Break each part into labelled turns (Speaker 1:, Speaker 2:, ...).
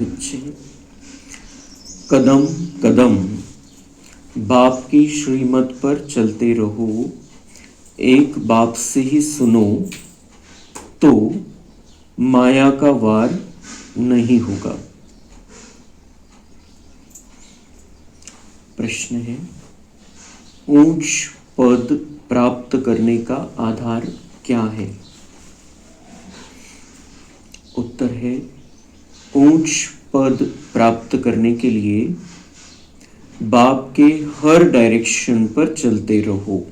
Speaker 1: बच्चे, कदम कदम बाप की श्रीमत पर चलते रहो, एक बाप से ही सुनो तो माया का वार नहीं होगा। प्रश्न है, ऊंच पद प्राप्त करने का आधार क्या है? उत्तर है, ऊंच पद प्राप्त करने के लिए बाप के हर डायरेक्शन पर चलते रहो।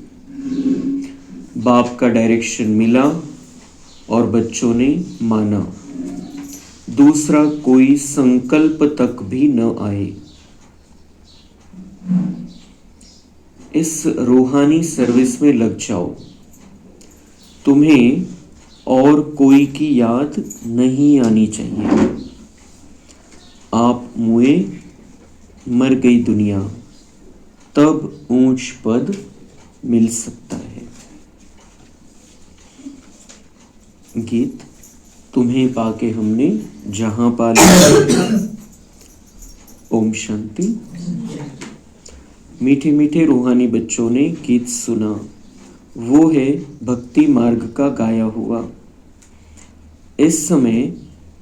Speaker 1: बाप का डायरेक्शन मिला और बच्चों ने माना, दूसरा कोई संकल्प तक भी न आए। इस रूहानी सर्विस में लग जाओ, तुम्हें और कोई की याद नहीं आनी चाहिए। आप मुए, मर गई दुनिया, तब ऊंच पद मिल सकता है। गीत, तुम्हें पाके हमने जहां पा लिया। ओम शांति। मीठे मीठे रूहानी बच्चों ने गीत सुना, वो है भक्ति मार्ग का गाया हुआ। इस समय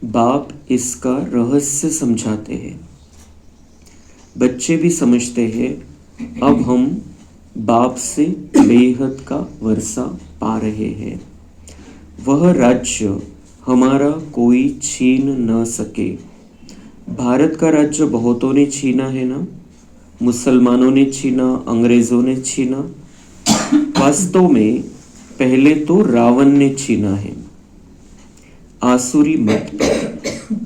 Speaker 1: बाप इसका रहस्य समझाते हैं। बच्चे भी समझते हैं, अब हम बाप से बेहद का वर्षा पा रहे हैं। वह राज्य हमारा कोई छीन न सके। भारत का राज्य बहुतों ने छीना है ना, मुसलमानों ने छीना, अंग्रेजों ने छीना। वास्तव में पहले तो रावण ने छीना है। आसुरी मत पर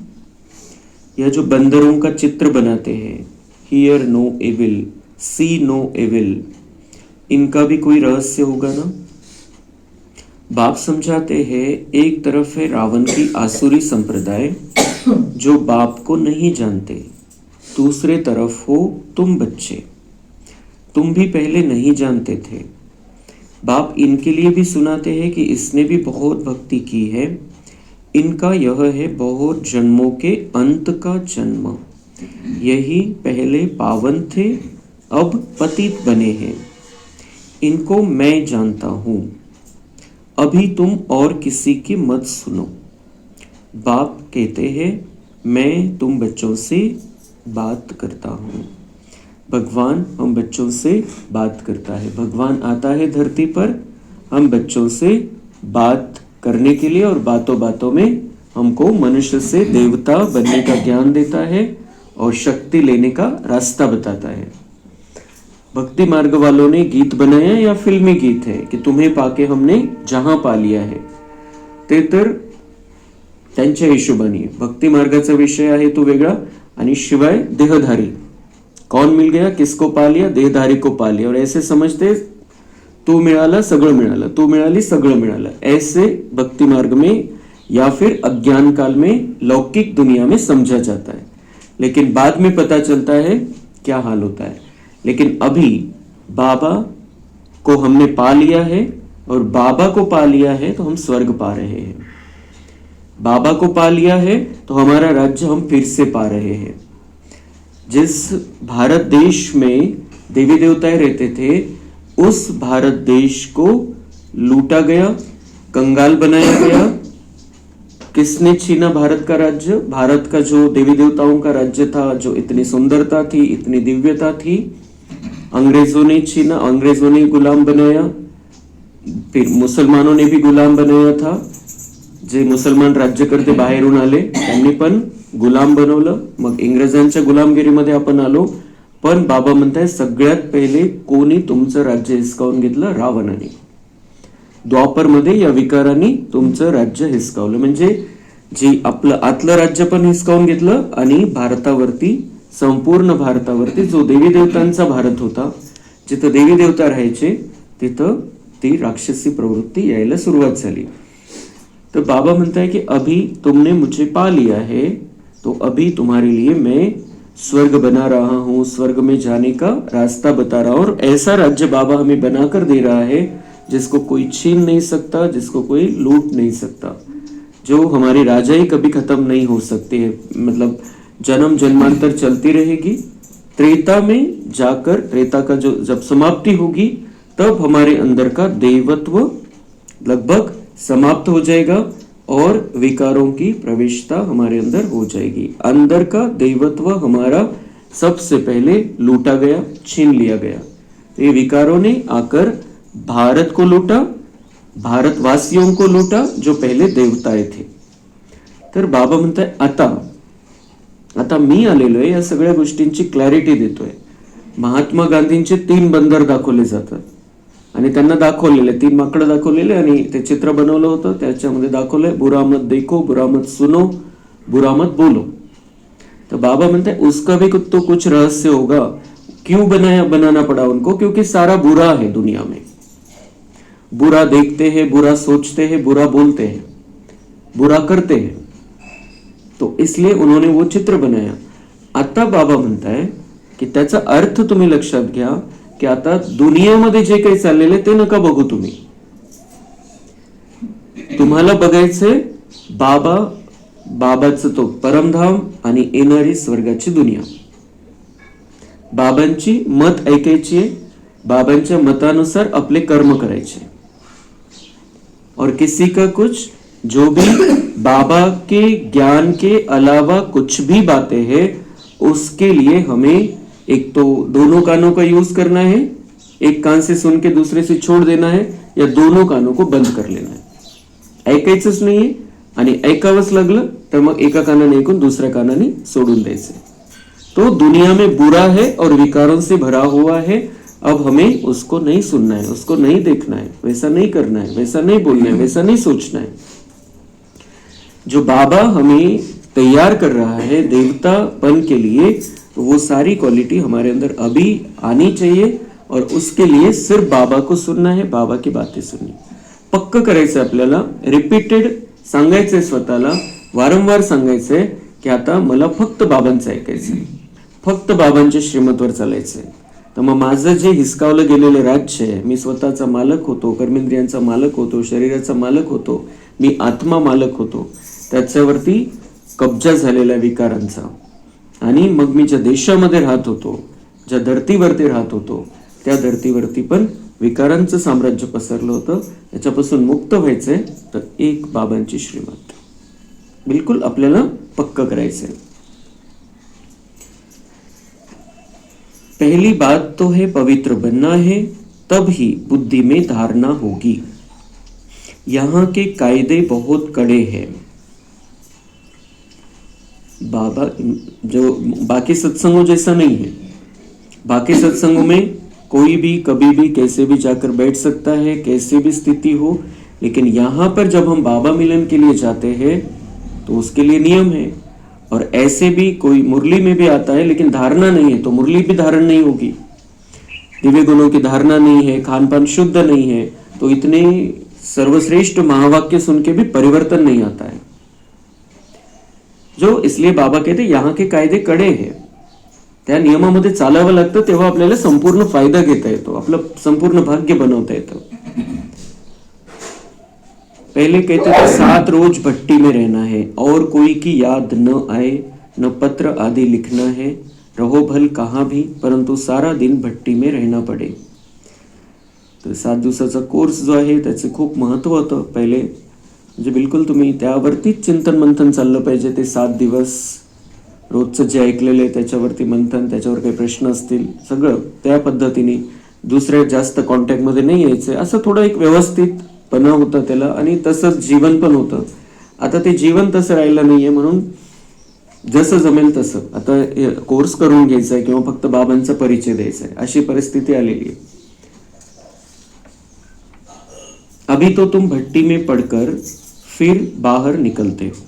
Speaker 1: यह जो बंदरों का चित्र बनाते हैं, hear no evil, see no evil, इनका भी कोई रहस्य होगा ना। बाप समझाते हैं, एक तरफ है रावण की आसुरी संप्रदाय जो बाप को नहीं जानते, दूसरे तरफ हो तुम बच्चे, तुम भी पहले नहीं जानते थे। बाप इनके लिए भी सुनाते हैं कि इसने भी बहुत भक्ति की है, इनका यह है बहुत जन्मों के अंत का जन्म। यही पहले पावन थे, अब पतित बने हैं। इनको मैं जानता हूं, अभी तुम और किसी की मत सुनो। बाप कहते हैं, मैं तुम बच्चों से बात करता हूं। भगवान हम बच्चों से बात करता है। भगवान आता है धरती पर हम बच्चों से बात करने के लिए, और बातों बातों में हमको मनुष्य से देवता बनने का ज्ञान देता है और शक्ति लेने का रास्ता बताता है। भक्ति मार्ग वालों ने गीत बनाया या फिल्मी गीत है की तुम्हें पाके हमने जहां पा लिया है, ते तर त्यांच्या हिशोबाने भक्ती मार्गाचा विषय आहे तो वेगळा, आणि शिवाय देहधारी, कौन मिल गया, किसको पा लिया, देहधारी को पा लिया। और ऐसे समझते तू मिळाला सगळं मिळालं, तू मिळाली सगळं मिळालं, ऐसे भक्ति मार्ग में या फिर अज्ञान काल में लौकिक दुनिया में समझा जाता है। लेकिन बाद में पता चलता है क्या हाल होता है। लेकिन अभी बाबा को हमने पा लिया है, और बाबा को पा लिया है तो हम स्वर्ग पा रहे हैं। बाबा को पा लिया है तो हमारा राज्य हम फिर से पा रहे हैं। जिस भारत देश में देवी देवताएं रहते थे, उस भारत देश को लूटा गया, कंगाल बनाया गया। किसने छीना भारत का राज्य? भारत का जो देवी देवताओं का राज्य था, जो इतनी सुंदरता थी, इतनी दिव्यता थी, अंग्रेजों ने छीना, अंग्रेजों ने गुलाम बनाया। फिर मुसलमानों ने भी गुलाम बनाया था। जे मुसलमान राज्यकर्ते बाहेरून आले त्यांनी पण गुलाम बनवलं, मग इंग्रजांच्या गुलामगिरीमध्ये आपण आलो। पण बाबा म्हणताय, सगळ्यात पहिले कोणी तुमचं राज्य हिसकावून घेतलं? रावणाने। द्वापर मध्ये या विकारांनी तुमचं राज्य हिसकावलं, म्हणजे जी आपलं आतलं राज्य पण हिसकावून घेतलं, आणि भारतावरती, संपूर्ण भारतावरती जो देवी देवतांचा भारत होता, जिथं देवी देवता राहायचे, तिथं ती राक्षसी प्रवृत्ती यायला सुरुवात झाली। तो बाबा म्हणता है कि अभी तुमने मुझे पा लिया है, तो अभी तुम्हारे लिए मैं स्वर्ग बना रहा हूं, स्वर्ग में जाने का रास्ता बता रहा हूं। और ऐसा राज्य बाबा हमें बनाकर दे रहा है जिसको कोई छीन नहीं सकता, जिसको कोई लूट नहीं सकता, जो हमारी राजाई कभी खत्म नहीं हो सकती है। मतलब जन्म जन्मांतर चलती रहेगी। त्रेता में जाकर, त्रेता का जो जब समाप्ति होगी तब हमारे अंदर का देवत्व लगभग समाप्त हो जाएगा और विकारों की प्रवेशता हमारे अंदर हो जाएगी। अंदर का देवत्व हमारा सबसे पहले लूटा गया, छीन लिया गया। ये विकारों ने आकर भारत को लूटा, भारतवासियों को लूटा जो पहले देवताए थे। तर बाबा म्हणताय आता मी आलेलोय या सगळ्या गोष्टींची क्लॅरिटी देतोय। महात्मा गांधींचे 3 बंदर दाखवले जातात आणि त्यांना दाखवलेले 3 माकडं दाखवलेले आणि ते चित्र बनवलं होतं, त्याच्यामध्ये दाखवलंय बुरा मत देखो, बुरा मत सुनो, बुरा मत बोलो। तो बाबा म्हणते उसका भी तो कुछ रहस्य होगा। क्यों बनाना पड़ा उनको? क्योंकि सारा बुरा है दुनिया में। बुरा देखते हैं, बुरा सोचते हैं, बुरा बोलते हैं, बुरा करते हैं, तो इसलिए उन्होंने वो चित्र बनाया। आता बाबा म्हणताय की त्याचा अर्थ तुम्ही लक्षात घ्या की आता दुनियामध्ये जे काही चाललेलं ते नका बघू तुम्ही। तुम्हाला बघायचंय बाबाचं तो परमधाम आणि येणारी स्वर्गाची दुनिया। बाबांची मत ऐकायची, बाबांच्या मतानुसार आपले कर्म करायचे। और किसी का कुछ जो भी बाबा के ज्ञान के अलावा कुछ भी बातें हैं उसके लिए हमें एक तो दोनों कानों का यूज करना है, एक कान से सुन के दूसरे से छोड़ देना है, या दोनों कानों को बंद कर लेना है। ऐकायचंच नाहीये आणि ऐकावंच लागलं तर मग एका कानाने ऐकून दुसऱ्या कानाने सोडून द्यायचे। तो दुनिया में बुरा है और विकारों से भरा हुआ है, अब हमें उसको नहीं सुनना है, उसको नहीं देखना है, वैसा नहीं करना है, वैसा नहीं बोलना है, वैसा नहीं सोचना है। जो बाबा हमें तैयार कर रहा है देवतापन के लिए, तो वो सारी क्वालिटी हमारे अंदर अभी आनी चाहिए और उसके लिए सिर्फ बाबा को सुनना है, बाबा की बातें सुननी। पक्क करायचं आपल्याला, रिपीटेड सांगायचंय स्वतःला, वारंवार सांगायचंय की आता मला फक्त बाबांचं ऐकायचंय, फक्त बाबांच्या श्रीमतवर चालायचंय। तर मग माझं जे हिसकावलं गेलेलं राज्य आहे, मी स्वतःचा मालक होतो, कर्मेंद्रियांचा मालक होतो, शरीराचा मालक होतो, मी आत्मा मालक होतो, त्याच्यावरती कब्जा झालेल्या विकारांचा। आणि मग मी ज्या देशामध्ये राहत होतो, ज्या धर्तीवरती राहत होतो, त्या धर्तीवरती पण विकारांचं साम्राज्य पसरलं होतं। याच्यापासून मुक्त व्हायचंय तर एक बाबांची श्रीमत बिलकुल आपल्याला पक्क करायचंय। पहली बात तो है पवित्र बनना है, तब ही बुद्धि में धारणा होगी। यहाँ के कायदे बहुत कड़े हैं। बाबा जो बाकी सत्संगों जैसा नहीं है। बाकी सत्संगों में कोई भी कभी भी कैसे भी जाकर बैठ सकता है, कैसी भी स्थिति हो, लेकिन यहाँ पर जब हम बाबा मिलन के लिए जाते हैं तो उसके लिए नियम है। और ऐसे भी कोई मुरली में भी आता है लेकिन धारणा नहीं है तो मुरली भी धारण नहीं होगी, दिव्य गुणों की धारणा नहीं है, खान पान शुद्ध नहीं है, तो इतने सर्वश्रेष्ठ महावाक्य सुन के भी परिवर्तन नहीं आता है। जो इसलिए बाबा कहते यहाँ के कायदे कडे हैं, त्या नियमामध्ये चालावं लागतं, तेव्हा आपल्याला संपूर्ण फायदा घेता येतो, आपलं संपूर्ण भाग्य बनवता येतं। पहले कहते थे 7 रोज भट्टी में रहना है और कोई की याद न आए, न पत्र आदि लिखना है, रहो भल कहाँ भी, परंतु सारा दिन भट्टी में रहना पडे। तर 7 दिवसाचा कोर्स जो आहे त्याचे खूप महत्व होतं पहिले, म्हणजे बिलकुल तुम्ही त्यावरतीच चिंतन मंथन चाललं पाहिजे। ते 7 दिवस रोजचं जे ऐकलेलं आहे त्याच्यावरती मंथन, त्याच्यावर काही प्रश्न असतील सगळं त्या पद्धतीने, दुसऱ्या जास्त कॉन्टॅक्टमध्ये नाही यायचं, असं थोडं एक व्यवस्थितपणा होता त्याला आणि तसंच जीवन पण होतं। आता ते जीवन तसं राहिलं नाहीये, म्हणून जसं जमेल तसं आता कोर्स करून घ्यायचा आहे किंवा फक्त बाबांचा परिचय द्यायचा आहे, अशी परिस्थिती आलेली आहे। अभी तो तुम भट्टी में पड़कर फिर बाहर निकलते हो।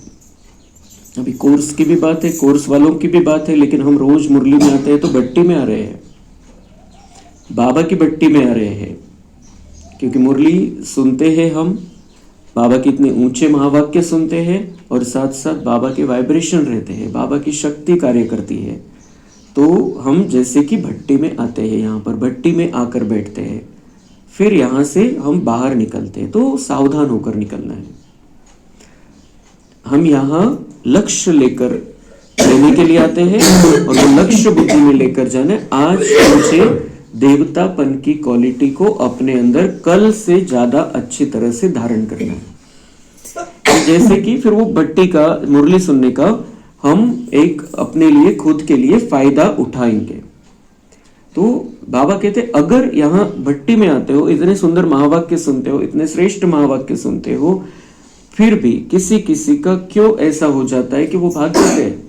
Speaker 1: अभी कोर्स की भी बात है, कोर्स वालों की भी बात है, लेकिन हम रोज मुरली में आते हैं तो भट्टी में आ रहे हैं, बाबा की भट्टी में आ रहे हैं, क्योंकि मुरली सुनते हैं हम, बाबा के इतने ऊंचे महावाक्य सुनते हैं और साथ साथ बाबा के वाइब्रेशन रहते हैं, बाबा की शक्ति कार्य करती है, तो हम जैसे कि भट्टी में आते हैं, यहाँ पर भट्टी में आकर बैठते हैं, फिर यहाँ से हम बाहर निकलते हैं, तो सावधान होकर निकलना है। हम यहाँ लक्ष्य लेकर लेने के लिए आते हैं और वो लक्ष्य बुद्धि में लेकर जाने, आज मुझे देवतापन की क्वालिटी को अपने अंदर कल से ज्यादा अच्छी तरह से धारण करना है। जैसे कि फिर वो भट्टी का मुरली सुनने का हम एक अपने लिए खुद के लिए फायदा उठाएंगे। तो बाबा कहते अगर यहाँ भट्टी में आते हो, इतने सुंदर महावाक्य सुनते हो, इतने श्रेष्ठ महावाक्य सुनते हो, फिर भी किसी किसी का क्यों ऐसा हो जाता है कि वो भाग जाते हैं,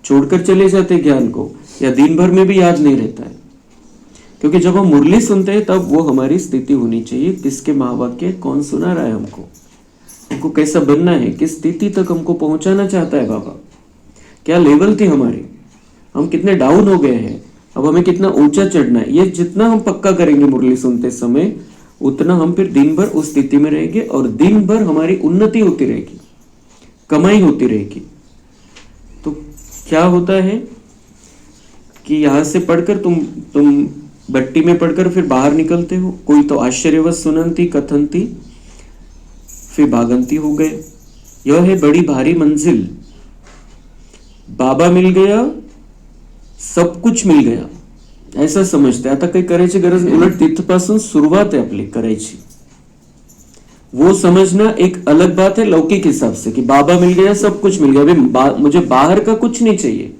Speaker 1: छोड़कर चले जाते ज्ञान को, या दिन भर में भी याद नहीं रहता है। क्योंकि जब हम मुरली सुनते हैं तब वो हमारी स्थिति होनी चाहिए, किसके महावाक्य कौन सुना रहा है, हमको कैसा बनना है, किस स्थिति तक हमको पहुंचाना चाहता है बाबा, क्या लेवल थी हमारी, हम कितने डाउन हो गए हैं, अब हमें कितना ऊंचा चढ़ना है। ये जितना हम पक्का करेंगे मुरली सुनते समय, उतना हम फिर दिन भर उस स्थिति में रहेंगे और दिन भर हमारी उन्नति होती रहेगी, कमाई होती रहेगी। तो क्या होता है कि यहां से पढ़कर तुम भट्टी में पढ़कर फिर बाहर निकलते हो, कोई तो आश्चर्यवश सुनंती कथंती, फिर भागंती हो गए। यह है बड़ी भारी मंजिल, बाबा मिल गया, सब कुछ मिल गया, ऐसा समजते। आता काही करायची गरज नाही, उलट तिथपासून सुरुवात आहे आपली करायची। वो समझना एक अलग बात है लौकिक हिसाब से कि बाबा मिल गया, सब कुछ मिल गया, अभी मुझे बाहर का कुछ नहीं चाहिए,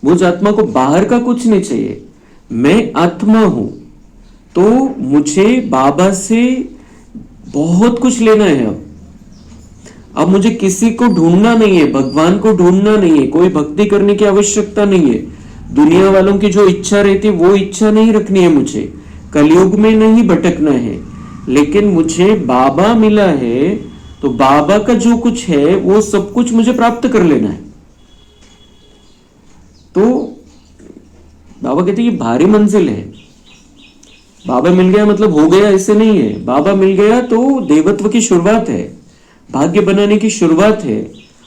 Speaker 1: मुझ आत्मा को बाहर का कुछ नहीं चाहिए, मैं आत्मा हूं, तो मुझे बाबा से बहुत कुछ लेना है। अब मुझे किसी को ढूंढना नहीं है, भगवान को ढूंढना नहीं है, कोई भक्ति करने की आवश्यकता नहीं है, दुनिया वालों की जो इच्छा रहती है वो इच्छा नहीं रखनी है, मुझे कलयुग में नहीं भटकना है, लेकिन मुझे बाबा मिला है तो बाबा का जो कुछ है वो सब कुछ मुझे प्राप्त कर लेना है। तो बाबा कहते ये भारी मंजिल है। बाबा मिल गया मतलब हो गया ऐसे नहीं है, बाबा मिल गया तो देवत्व की शुरुआत है, भाग्य बनाने की शुरुआत है,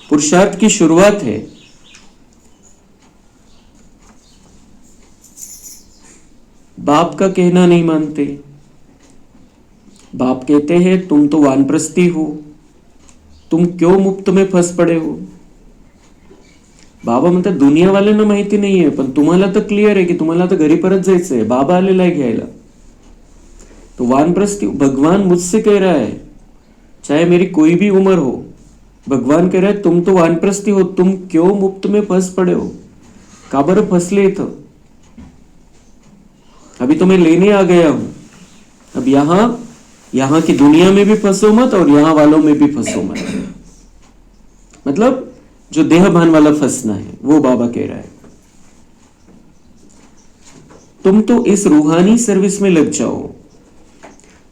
Speaker 1: पुरुषार्थ की शुरुआत है। बाप का कहना नहीं मानते, बाप कहते हैं तुम तो वानप्रस्थी हो, तुम क्यों मुफ्त में फंस पड़े हो। बाबा म्हणतात दुनिया वाल्यांना माहिती नाहीये, पण तुम्हाला तर क्लिअर आहे की तुम्हाला तर घरी परत जायचंय, बाबा आलेला आहे घ्यायला। तो वानप्रस्थी भगवान मुझसे कह रहा है, चाहे मेरी कोई भी उम्र हो, भगवान कह रहा है तुम तो वानप्रस्थी हो, तुम क्यों मुफ्त में फंस पड़े हो, का बरं फसले इथं, अभी तो मैं लेने आ गया हूं। अब यहां की दुनिया में भी फंसो मत और यहां वालों में भी फंसो मत, मतलब जो देहभान वाला फंसना है वो बाबा कह रहा है। तुम तो इस रूहानी सर्विस में लग जाओ,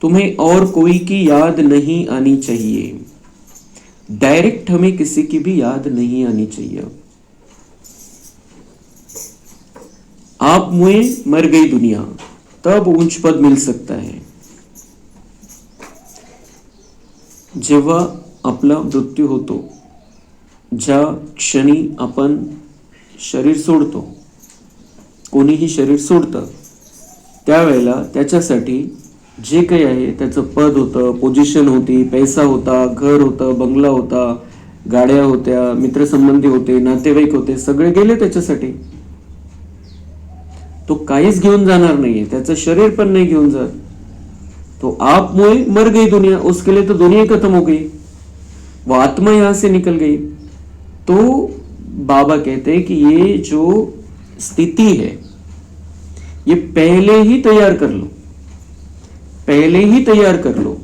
Speaker 1: तुम्हें और कोई की याद नहीं आनी चाहिए, डायरेक्ट हमें किसी की भी याद नहीं आनी चाहिए। आप मुए मर गई दुनिया, तब उच्च पद मिल सकता है। जेव्हा आपला मृत्यू होतो, ज्या क्षणी आपण शरीर सोडतो, कोणीही शरीर सोडतं, त्यावेळेला त्याच्यासाठी जे काही आहे त्याचं पद होतं, पोझिशन होती, पैसा होता, घर होतं, बंगला होता, गाड्या होत्या, मित्रसंबंधी होते, नातेवाईक होते, सगळे गेले त्याच्यासाठी। तो काहीच घेऊन जाणार नाहीये, त्याचं शरीर पण नहीं घेऊन जात। तो आप मुए मर गई दुनिया, उसके लिए तो दुनिया खत्म हो गई, वो आत्मा यहां से निकल गई। तो बाबा कहते हैं कि ये जो स्थिति है ये पहले ही तैयार कर लो, पहले ही तैयार कर लो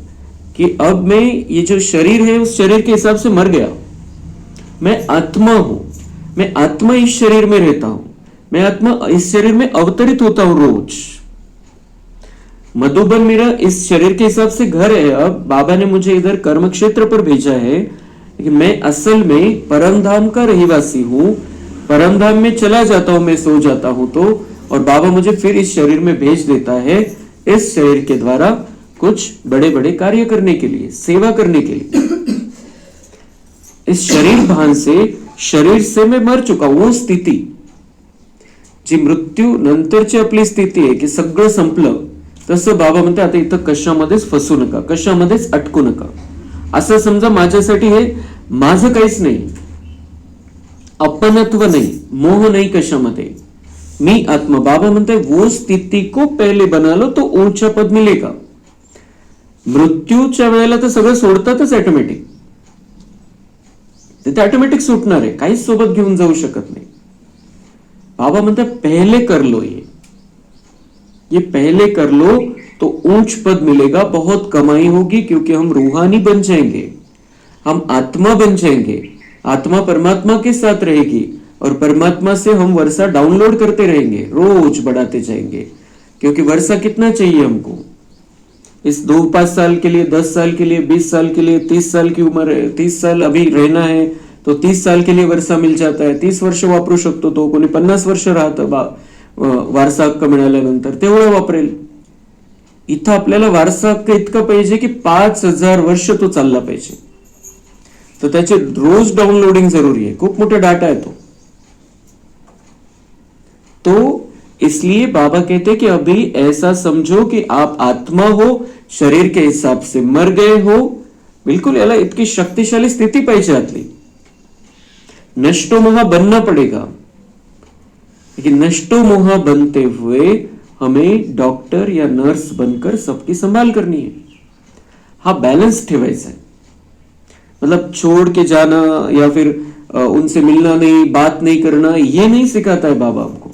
Speaker 1: कि अब मैं ये जो शरीर है उस शरीर के हिसाब से मर गया, मैं आत्मा हूं, मैं आत्मा इस शरीर में रहता हूं, मैं आत्मा इस शरीर में अवतरित होता हूं रोज। मधुबन मेरा इस शरीर के हिसाब से घर है, अब बाबा ने मुझे इधर कर्म क्षेत्र पर भेजा है कि मैं असल में परमधाम का रहवासी हूं, परमधाम में चला जाता हूं, मैं सो जाता हूं तो, और बाबा मुझे फिर इस शरीर में भेज देता है, इस शरीर के द्वारा कुछ बड़े बड़े कार्य करने के लिए, सेवा करने के लिए। इस शरीर भान से, शरीर से मैं मर चुका, वो स्थिती जी मृत्यू नंतरची आपली स्थिती आहे की सगळं संपलं, तसं बाबा म्हणते आता इथं कशामध्येच फसू नका, कशामध्येच अटकू नका। असं समजा माझ्यासाठी हे माझं काहीच नाही, अपनत्व नाही, मोह नाही कशामध्ये, मी आत्मा. बाबा म्हणते वो स्थिति को पहले बना लो तो ऊंचा पद मिलेगा. मृत्यूच्या वेळेला तर सगळं सोडतातच ऑटोमॅटिक, ते ऑटोमॅटिक सुटणार आहे, काहीच सोबत घेऊन जाऊ शकत नाही. बाबा म्हणते पहले कर लो, ये पहले कर लो तो ऊंच पद मिलेगा, बहुत कमाई होगी, क्योंकि हम रूहानी बन जाएंगे, हम आत्मा बन जाएंगे, आत्मा परमात्मा के साथ रहेगी और परमात्मा से हम वर्षा डाउनलोड करते रहेंगे, रोज बढ़ाते जाएंगे. क्योंकि वर्षा कितना चाहिए हमको, इस 2-5 साल के लिए, 10 साल के लिए, 20 साल के लिए, 30 साल की उम्र है, 30 साल अभी रहना है तो 30 साल के लिए वर्षा मिल जाता है, 30 वर्ष वापरू शकतो तो, कोणी 50 वर्ष राहतं वारसा हक्क मिळाल्यानंतर तेवढं वापरेल. इथं आपल्याला वारसा हक्क इतका पाहिजे की 5000 वर्ष तो चालला पाहिजे, तर त्याचे रोज डाउनलोडिंग जरूरी है, खूप मोठा डाटा है तो इसलिए बाबा कहते कि अभी ऐसा समझो कि आप आत्मा हो, शरीर के हिसाब से मर गए हो. बिल्कुल याला इतकी शक्तिशाली स्थिति पाहिजे आतली. नष्टो मोहा बनना पड़ेगा, लेकिन नष्टो मोहा बनते हुए हमें डॉक्टर या नर्स बनकर सबकी संभाल करनी है. हा बैलेंस ठेवायचा है. मतलब छोड़ के जाना या फिर उनसे मिलना नहीं, बात नहीं करना, ये नहीं सिखाता है बाबा हमको.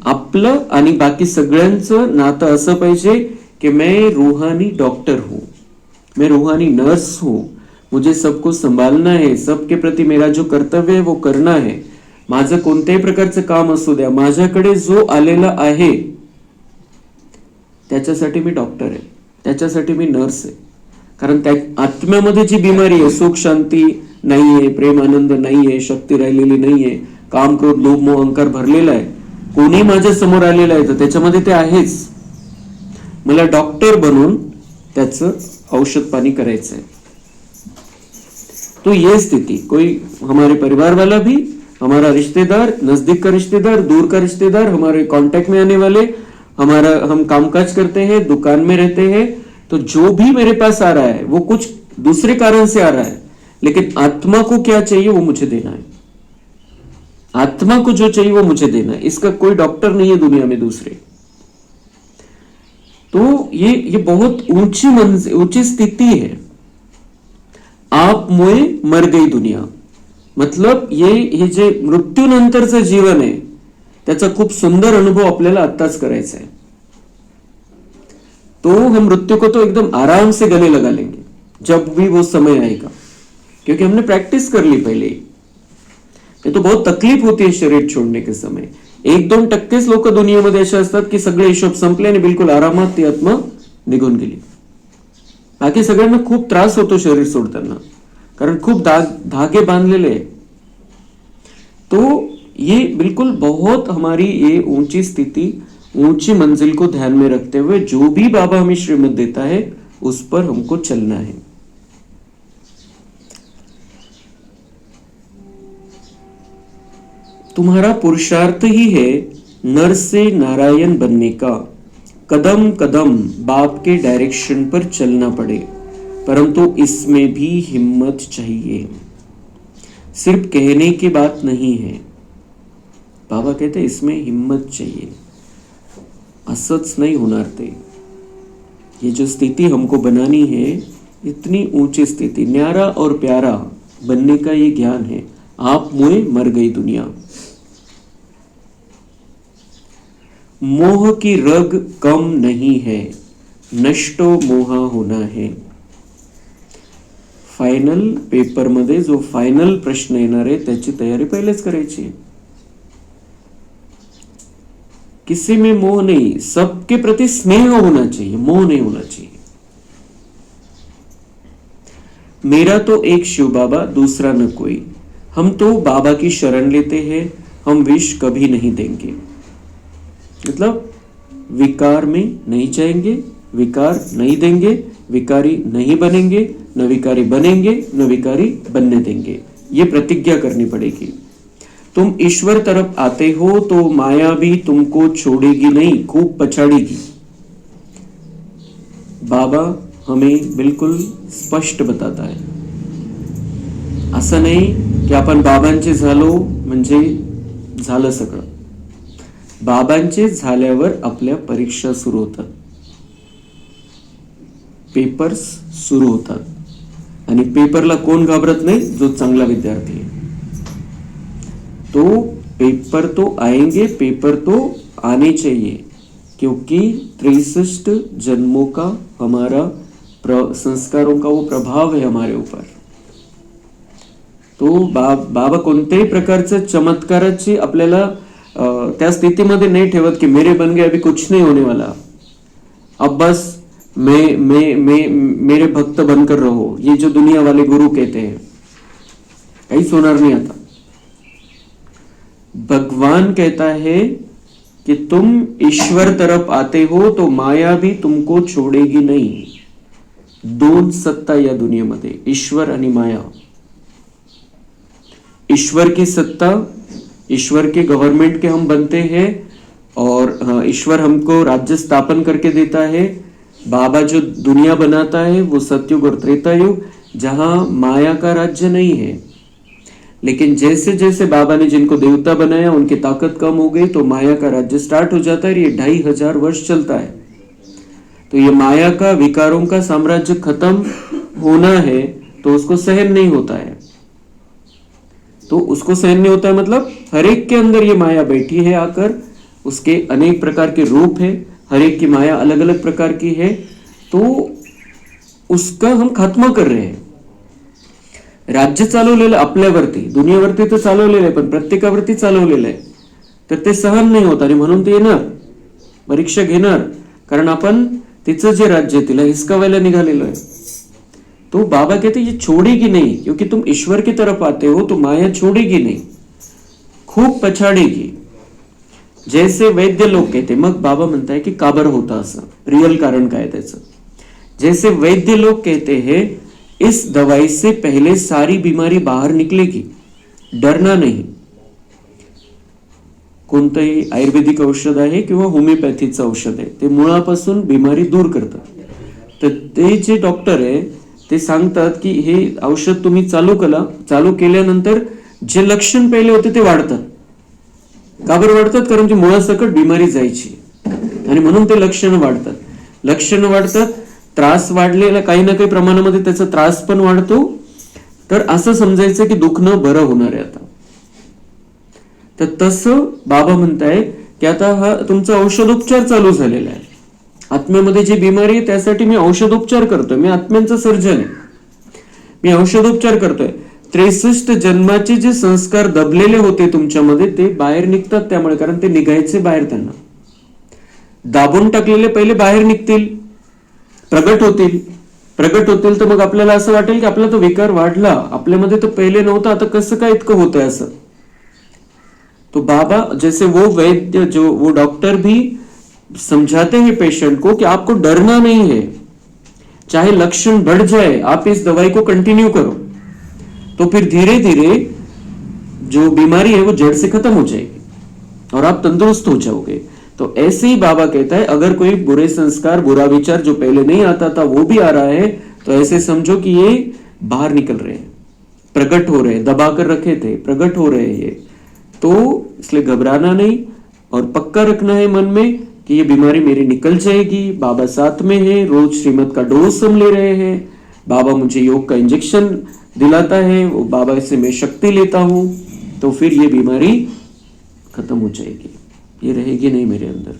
Speaker 1: आपलं आणि बाकी सगळ्यांचं नातं असं पाहिजे कि मैं रूहानी डॉक्टर हूं, मैं रूहानी नर्स हूं, मुझे सबको संभालना है, सबके प्रति मेरा जो कर्तव्य है वो करना है. माझं कोणत्याही प्रकारचं काम असू द्या, माझ्याकडे जो आलेला आहे त्याच्यासाठी मी डॉक्टर आहे, त्याच्यासाठी मी नर्स आहे. कारण त्या आत्म्यामध्ये जी बिमारी आहे, सुख शांती नाहीये, प्रेम आनंद नाहीये, शक्ती राहिलेली नाहीये, काम क्रोध लोभ मोह अहंकार भरलेला आहे, कोणी माझ्या समोर आलेलं आहे तर त्याच्यामध्ये ते आहेच. मला डॉक्टर बनून त्याचं औषध पाणी करायचं है. तो ये स्थिति, कोई हमारे परिवार वाला भी, हमारा रिश्तेदार, नजदीक का रिश्तेदार, दूर का रिश्तेदार, हमारे कांटेक्ट में आने वाले, हम कामकाज करते हैं, दुकान में रहते हैं, तो जो भी मेरे पास आ रहा है वो कुछ दूसरे कारण से आ रहा है, लेकिन आत्मा को क्या चाहिए वो मुझे देना है. आत्मा को जो चाहिए वो मुझे देना है. इसका कोई डॉक्टर नहीं है दुनिया में दूसरे. तो ये बहुत ऊंची स्थिति है. आप मुळे मर गई दुनिया, मतलब ये जे मृत्यूनंतरचं जीवन आहे त्याचा खूप सुंदर अनुभव आपल्याला आत्ताच करायचा है. तो हम मृत्यु को तो एकदम आराम से गले लगा लेंगे जब भी वो समय आएगा, क्योंकि हमने प्रैक्टिस कर ली पहले. ये तो बहुत तकलीफ होती है शरीर छोड़ने के समय. 1-2% लोक दुनियेमध्ये असे असतात की सगळे हिशोब संपले आणि बिलकुल आरामात ती आत्मा निघून गेली. बाकी सगळ्यांना खूप त्रास होतो शरीर सोडताना, कारण खूप धागे बांधलेले हैं. तो ये बिल्कुल बहुत हमारी ये ऊंची स्थिति, ऊंची मंजिल को ध्यान में रखते हुए जो भी बाबा हमें श्रीमत देता है उस पर हमको चलना है. तुम्हारा पुरुषार्थ ही है नर से नारायण बनने का. कदम कदम बाप के डायरेक्शन पर चलना पड़े, परंतु इसमें भी हिम्मत चाहिए, सिर्फ कहने की बात नहीं है. बाबा कहते इसमें हिम्मत चाहिए, असच नहीं होणार ते. ये जो स्थिति हमको बनानी है, इतनी ऊंची स्थिति, न्यारा और प्यारा बनने का ये ज्ञान है. आप मुझे मर गई दुनिया. मोह की रग कम नहीं है, नष्टो मोहा होना है. फायनल पेपर मध्ये जो फायनल प्रश्न येणार आहे त्याची तयारी पहिलेच करायची है. किसी में मोह नहीं, सबके प्रति स्नेह होना चाहिए, मोह नहीं होना चाहिए. मेरा तो एक शिव बाबा, दूसरा न कोई. हम तो बाबा की शरण लेते हैं, हम विष कभी नहीं देंगे. मतलब विकार में नहीं जाएंगे, विकार नहीं देंगे, विकारी नहीं बनेंगे, न विकारी बनेंगे, न विकारी बनने देंगे. ये प्रतिज्ञा करनी पड़ेगी. तुम ईश्वर तरफ आते हो तो माया भी तुमको छोड़ेगी नहीं, खूब पछाड़ेगी. बाबा हमें बिल्कुल स्पष्ट बताता है. असं नाही की आपण बाबांचे झालो म्हणजे झालं सगळं. बाबांचे झाल्यावर आपल्या परीक्षा सुरू होतात, पेपर्स सुरू होतात. आणि पेपरला कोण घाबरत नाही? जो चांगला विद्यार्थी आहे. तो पेपर तो आएंगे, पेपर तो आने चाहिए, क्योंकि 63 जन्मों का हमारा संस्कारों का वो प्रभाव है हमारे ऊपर. तो बाबा कोणत्याही प्रकारचं चमत्काराची आपल्याला त्या स्थितीमध्ये नाही ठेवत की मेरे बन गए अभी कुछ नहीं होने वाला, अब बस मेरे भक्त बनकर रहो, ये जो दुनिया वाले गुरु कहते हैं, काहीच होणार नाही आता. भगवान कहता है कि तुम ईश्वर तरफ आते हो तो माया भी तुमको छोड़ेगी नहीं. दोन सत्ता या दुनियामध्ये, ईश्वर आणि माया. ईश्वर की सत्ता, ईश्वर के गवर्नमेंट के हम बनते हैं और ईश्वर हमको राज्य स्थापन करके देता है. बाबा जो दुनिया बनाता है वो सतयुग और त्रेता युग, जहां माया का राज्य नहीं है. लेकिन जैसे जैसे बाबा ने जिनको देवता बनाया उनकी ताकत कम हो गई तो माया का राज्य स्टार्ट हो जाता है. ये 2500 वर्ष चलता है. तो ये माया का, विकारों का साम्राज्य खत्म होना है तो उसको सहन नहीं होता है. तो उसको सहन नहीं होता है मतलब हर एक के अंदर ये माया बैठी है आकर, उसके अनेक प्रकार के रूप है, हर एक की माया अलग अलग प्रकार की है. तो उसका हम खात्मा कर रहे हैं. राज्य चालवलेलं आपल्यावरती, दुनियावरती तर चालवलेलं आहे पण प्रत्येकावरती चालवलेलं आहे. तर ते सहन नाही होत आणि म्हणून ते येणार, परीक्षा घेणार, कारण आपण तिचं जे राज्य तिला हिसकावायला निघालेलो आहे. तो बाबा कहते ये छोड़ेगी नहीं, क्योंकि तुम ईश्वर की तरफ आते हो तो माया छोड़ेगी नहीं, खूप पछाडेगी. जैसे वैद्य लोक कहते, मग बाबा म्हणताय की का बरं होतं असं, रियल कारण काय त्याचं. जैसे वैद्य लोग कहते हैं इस दवाई से पहले सारी बीमारी बाहर निकलेगी, डरना नहीं. कोणतंही आयुर्वेदिक औषध आहे किंवा होमिओपॅथीचं औषध आहे, ते मुळापासून बिमारी दूर करतात. तर ते जे डॉक्टर आहे ते सांगतात की हे औषध तुम्ही चालू केल्यानंतर जे लक्षण पहिले होते ते वाढतात. का बरं वाढतात? कारण की मुळासकट बिमारी जायची आणि म्हणून ते लक्षणं वाढतात. त्रास वाढलेला काही ना काही प्रमाणामध्ये त्याचा त्रास पण वाढतो. तर असं समजायचं की दुखणं बरं होणार आहे आता. तर तसं बाबा म्हणताय की आता हा तुमचा औषधोपचार चालू झालेला आहे. आत्म्यामध्ये जी बिमारी आहे त्यासाठी मी औषधोपचार करतोय. मी आत्म्यांचं सर्जन आहे, मी औषधोपचार करतोय. 63 जन्माचे जे संस्कार दबलेले होते तुमच्यामध्ये ते बाहेर निघतात. त्यामुळे, कारण ते निघायचे बाहेर, त्यांना दाबून टाकलेले पहिले बाहेर निघतील, प्रगट होतील. तर मग आपल्याला असं वाटेल की आपला तो विकार वाढला, आपल्यामध्ये तो पहिले नव्हता, आता कसं काय इतकं होतंय असं. तो बाबा जैसे वो वैद्य, जो वो डॉक्टर भी समझाते हैं पेशेंट को कि आपको डरना नहीं है, चाहे लक्षण बढ़ जाए आप इस दवाई को कंटिन्यू करो, तो फिर धीरे धीरे जो बीमारी है वो जड़ से खत्म हो जाएगी और आप तंदुरुस्त हो जाओगे. तो ऐसे ही बाबा कहता है अगर कोई बुरे संस्कार, बुरा विचार जो पहले नहीं आता था वो भी आ रहा है तो ऐसे समझो कि ये बाहर निकल रहे हैं, प्रकट हो रहे हैं, दबाकर रखे थे, प्रकट हो रहे हैं ये. तो इसलिए घबराना नहीं और पक्का रखना है मन में कि ये बीमारी मेरी निकल जाएगी. बाबा साथ में है, रोज श्रीमत का डोज हम ले रहे हैं, बाबा मुझे योग का इंजेक्शन दिलाता है, वो बाबा से मैं शक्ति लेता हूं, तो फिर ये बीमारी खत्म हो जाएगी, ये रहेगी नहीं मेरे अंदर.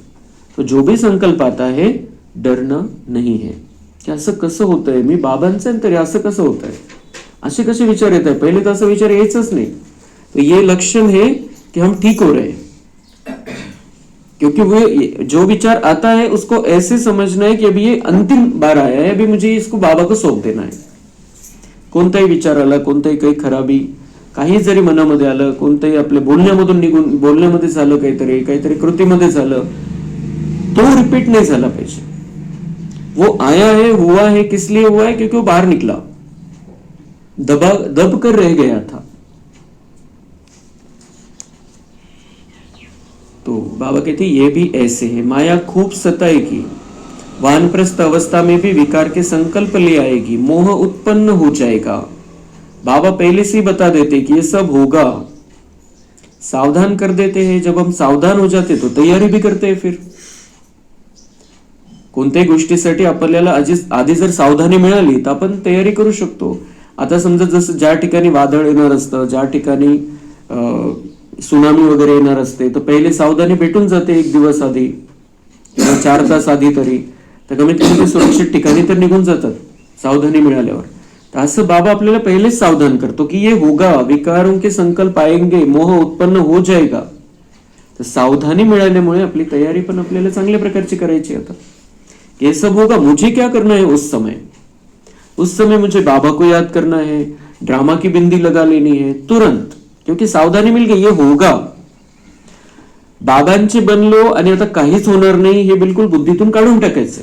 Speaker 1: तो जो भी संकल्प आता है डरना नहीं है. की असं कसं होतंय, मी बाबांचं आहे तरी असं कसं होतंय, असे कसे विचार येत आहे. पहिले तर असं विचार यायचंच नाही. तो ये लक्षण है कि हम ठीक हो रहे हैं. क्योंकि वो जो विचार आता है उसको ऐसे समझना है कि अभी ये अंतिम बार आया है, अभी मुझे इसको बाबा को सौंप देना है. कोणताही विचार आला, कोणताही काही खराबी, काही जरी मनामध्ये आलं, कोणतंही आपल्या बोलण्यामधून निघून, बोलण्यामध्ये झालं काहीतरी कृतीमध्ये झालं, तो रिपीट नहीं झाला पाहिजे. वो आया है, हुआ है, किस लिए हुआ है? क्योंकि वो बाहर निकला, दब कर रह गया था. तो बाबा कहते ये भी ऐसे है, माया खूब सताएगी, वानप्रस्थ अवस्था में भी विकार के संकल्प ले आएगी, मोह उत्पन्न हो जाएगा, बाबा पहले से ही बता देते कि ये सब होगा, सावधान कर देते हैं। जब हम सावधान हो जाते तो तयारी भी करते हैं। फिर कोणत्याही गोष्टीसाठी आपल्याला आधी जर सावधानी मिळाली तर आपण तयारी करू शकतो। आता समजा जसं ज्या ठिकाणी वादळ येणार असतं, ज्या ठिकाणी सुनामी वगैरे येणार असते, तर पहिले सावधानी भेटून जाते 1 दिवस आधी किंवा 4 तास आधी तरी, तर कमीत कमी ते सुरक्षित ठिकाणी तर निघून जातात सावधानी मिळाल्यावर। तर असं बाबा आपल्याला पहिलेच सावधान करतो की ये होगा, विकारों के संकल्प आएंगे, मोह उत्पन्न हो जाएगा। तर सावधानी मिळाल्यामुळे आपली तयारी पण आपल्याला चांगल्या प्रकारची करायची। आता ये सब होगा, मुझे क्या करना है उस समय मुझे बाबा को याद करना है, ड्रामा की बिंदी लगा लेनी है तुरंत, क्योंकि सावधानी मिल गई, ये होगा। बाबांचे बनलो आणि आता काहीच होणार नाही हे बिलकुल बुद्धीतून काढून टाकायचं।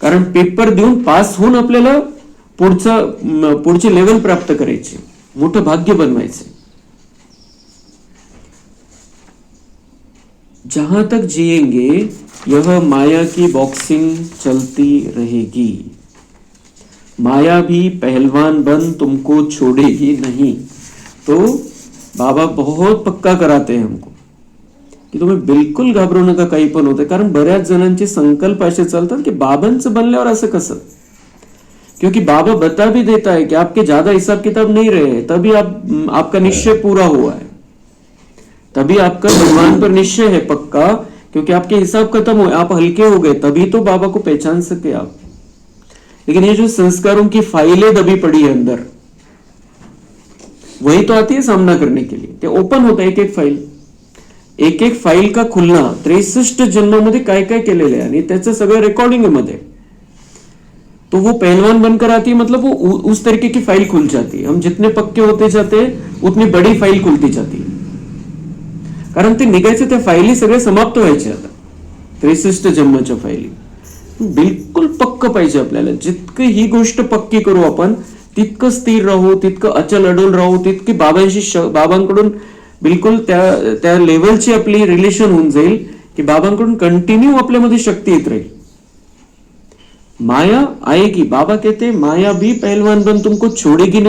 Speaker 1: कारण पेपर देऊन पास होऊन आपल्याला पुढचे लेवल प्राप्त करायचे, मोठं भाग्य बनवायचे। जहां तक जिएंगे यह माया की बॉक्सिंग चलती रहेगी, माया भी पहलवान बन तुमको छोड़ेगी नहीं। तो बाबा बहुत पक्का कराते हैं हमको की तुम्ही बिलकुल घाबरू नका काही पण होते। कारण बऱ्याच जणांचे संकल्प असे चालतात की बाबांचं बनल्यावर असं कसं, क्योंकि बाबा बता भी देता है कि आपके ज्यादा हिसाब किताब नहीं रहे, तभी आपका निश्चय पूरा हुआ है, तभी आपका भगवान पर निश्चय है पक्का, क्योंकि आपके हिसाब खत्म हुए, आप हल्के हो गए, तभी तो बाबा को पहचान सके आप। लेकिन ये जो संस्कारों की फाइलें दबी पड़ी है अंदर, वही तो आती है सामना करने के लिए। ते ओपन होता है एक एक फाइल का खुलना, 63 जन्मामध्ये काय काय केलेलं आहे आणि त्याचं सगळं रेकॉर्डिंग आहे मध्ये। तो वो पहलवान बनकर आती है, मतलब वो उस तरीके की फाइल खुल जाती है। हम जितने पक्के होते जाते उतनी बड़ी फाइल खुलती जाती है, कारण ते निघायचे त्या फाइली सगळे समाप्त व्हायचे। आता 63 जन्माच्या फाइली बिलकुल पक्क पाहिजे आपल्याला। जितकं ही गोष्ट पक्की करू आपण, तितकं स्थिर राहू, तितकं अचल अडोल राहू, तितकी बाबांकडून बिलकुल त्या लेवलची आपली रिलेशन होऊन जाईल की बाबांकडून कंटिन्यू आपल्यामध्ये शक्ती येत राहील। माया आएगी, बाबा कहते माया भी पहलवान बन तुमको छोड़ेगी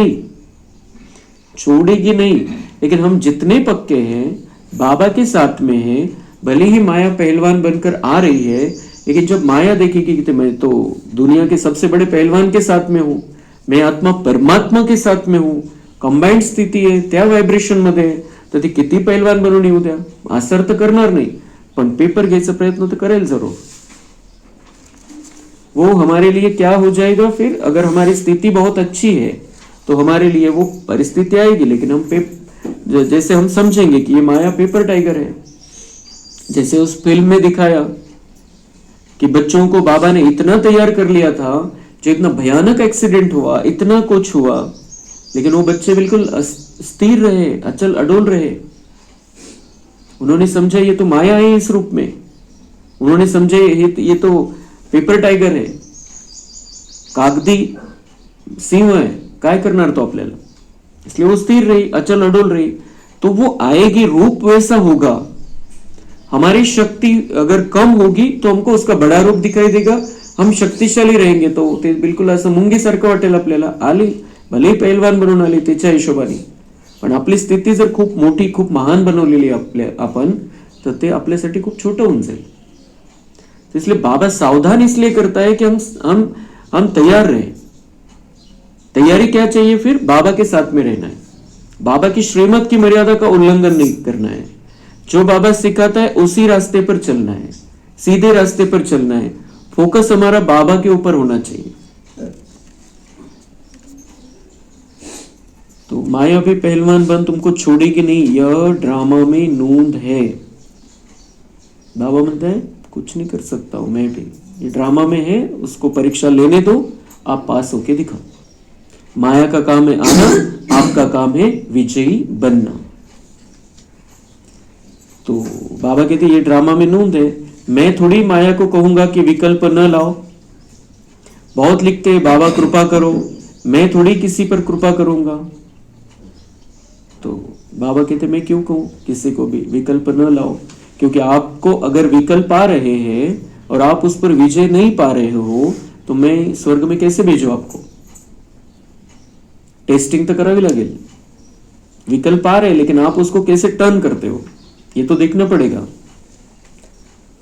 Speaker 1: नहीं। लेकिन हम जितने पक्के हैं बाबा के साथ में हैं, भले ही माया पहलवान बनकर आ रही है, लेकिन जब माया देखेगी कि मैं तो दुनिया के सबसे बड़े पहलवान के साथ में हूं, मैं आत्मा परमात्मा के साथ में हूं, कंबाइंड स्थिती है, त्या व्हायब्रेशन मध्ये, तर ती किती पहलवान बनवून येऊ द्या, असर तर करणार नाही, पण पेपर घ्यायचा प्रयत्न तर करेल जरूर। वो हमारे लिए क्या हो जाएगा फिर, अगर हमारी स्थिति बहुत अच्छी है तो हमारे लिए वो परिस्थिति आएगी। लेकिन जैसे हम समझेंगे कि ये माया पेपर टाइगर है, जैसे उस फिल्म में दिखाया कि बच्चों को बाबा ने इतना तैयार कर लिया था, जो इतना भयानक एक्सीडेंट हुआ, इतना कुछ हुआ, लेकिन वो बच्चे बिल्कुल स्थिर रहे, अचल अडोल रहे। उन्होंने समझा ये तो माया है इस रूप में, उन्होंने समझा ये तो पेपर टाइगर है, कागदी सिंह है, काय करणार तो आपल्याला। इसलिए वो स्थिर रही, अचल अडोल रही, तो वो आएगी, रूप वैसा होगा। हमारी शक्ति अगर कम होगी तो हमको उसका बड़ा रूप दिखाई देगा, हम शक्तिशाली रहेंगे तो ते बिलकुल असं मुंगीसारखं वाटेल आपल्याला। आली भले पहलवान बनवून आली त्याच्या हिशोबाने, पण आपली स्थिती जर खूप मोठी, खूप महान बनवलेली आपण, तर ते आपल्यासाठी खूप छोटं होऊन जाईल। इसलिए बाबा सावधान इसलिए करता है कि हम तैयार रहें। तैयारी क्या चाहिए फिर, बाबा के साथ में रहना है, बाबा की श्रीमत की मर्यादा का उल्लंघन नहीं करना है, जो बाबा सिखाता है उसी रास्ते पर चलना है, सीधे रास्ते पर चलना है, फोकस हमारा बाबा के ऊपर होना चाहिए। तो माया भी पहलवान बन तुमको छोड़ेगी नहीं, यह ड्रामा में नूंद है। बाबा म्हणता है कुछ नहीं कर सकता हूं मैं भी, ये ड्रामा में है, उसको परीक्षा लेने दो, आप पास होके दिखाओ। माया का काम है आना, आपका काम है विजयी बनना। तो बाबा कहते ये ड्रामा में नूंद है, मैं थोड़ी माया को कहूंगा कि विकल्प न लाओ। बहुत लिखते हैं बाबा कृपा करो, मैं थोड़ी किसी पर कृपा करूंगा। तो बाबा कहते मैं क्यों कहूं किसी को भी विकल्प न लाओ, क्योंकि आपको अगर विकल्प आ रहे हैं और आप उस पर विजय नहीं पा रहे हो, तो मैं स्वर्ग में कैसे भेजूं आपको। टेस्टिंग तो करावी लागेल. विकल्प आ रहे लेकिन आप उसको कैसे टर्न करते हो ये तो देखना पड़ेगा.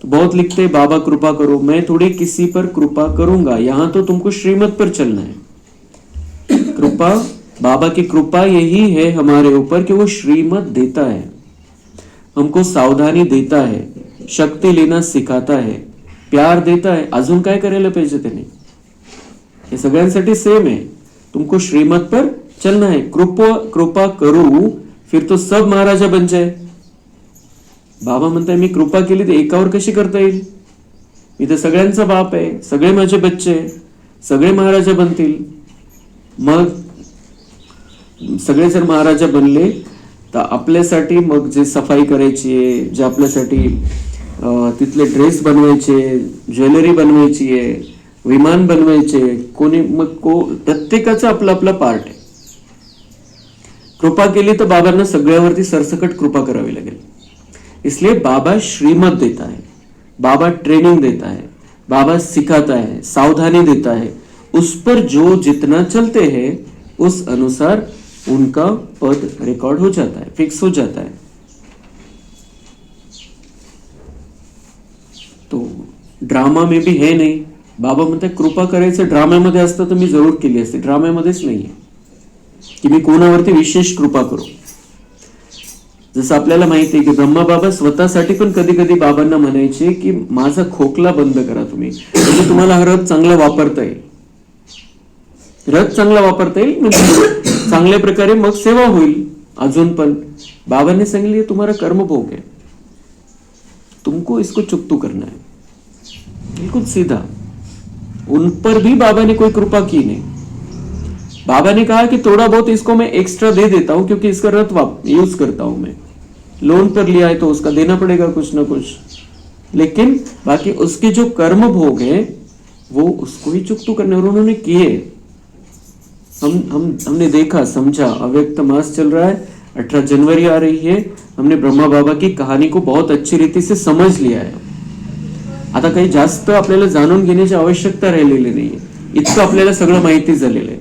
Speaker 1: तो बहुत लिखते हैं बाबा कृपा करो, मैं थोड़ी किसी पर कृपा करूंगा, यहां तो तुमको श्रीमत पर चलना है. कृपा, बाबा की कृपा यही है हमारे ऊपर कि वो श्रीमत देता है, हमको सावधानी देता है, शक्ति लेना सिखाता है, प्यार देता है. अजून काय करायला पाहिजे त्याने? हे सगळ्यांसाठी सेम आहे. तुमको श्रीमत पर चलना है. कृपा करू फिर तो सब महाराजा बन जाए. बाबा म्हणताय मी कृपा केली तर एकावर कशी करता येईल? मी तर सगळ्यांचा बाप आहे, सगळे माझे बच्चे आहे, सगळे महाराजा बनतील. मग सगळे जर महाराजा बनले तर आपल्यासाठी मग जे सफाई करायची आहे, जे आपल्यासाठी तिथले ड्रेस बनवायचे, ज्वेलरी बनवायची आहे, विमान बनवायचे, कोणी मग प्रत्येकाचा आपला आपला पार्ट आहे. कृपा केली तर बाबांना सगळ्यावरती सरसकट कृपा करावी लागेल. इसलिए बाबा श्रीमत देता है, बाबा ट्रेनिंग देता है, बाबा सिखाता है, सावधानी देता है. उस पर जो जितना चलते हैं उस अनुसार उनका पद रिकॉर्ड हो जाता है, फिक्स हो जाता है. तो ड्रामा में भी है नहीं. बाबा म्हणतात कृपा करायचं ड्राम्यामध्ये असतं तर मी जरूर केली असते. ड्राम्यामध्येच नाहीये की मी कोणावरती विशेष कृपा करू. जसं आपल्याला माहिती आहे की ब्रह्मा बाबा स्वतःसाठी पण कधी कधी बाबांना म्हणायचे की माझा खोकला बंद करा तुम्ही, म्हणजे तुम्हाला हा रथ चांगला वापरता येईल. रथ चांगला वापरता येईल म्हणजे चांगल्या प्रकारे मग सेवा होईल. अजून पण बाबांनी सांगितले तुम्हारा कर्म भोग है, तुमको इसको चुकतू करना है. बिल्कुल सीधा. उन पर भी बाबा ने कोई कृपा की नहीं. बाबा ने कहा कि थोड़ा बहुत इसको मैं एक्स्ट्रा दे देता हूं क्योंकि इसका रथ यूज करता हूं मैं, लोन पर लिया है तो उसका देना पड़ेगा कुछ ना कुछ, लेकिन बाकी उसके जो कर्म भोग है वो उसको ही चुकतू करने. और उन्होंने किए. हमने देखा, समझा. अव्यक्त मास चल रहा है, 18 जनवरी आ रही है, हमने ब्रह्मा बाबा की कहानी को बहुत अच्छी रीति से समझ लिया है. आता काही जास्त आपल्याला जाणून घेण्याची आवश्यकता राहिलेली नाहीये, इतकं आपल्याला सगळं माहिती झालेलं आहे.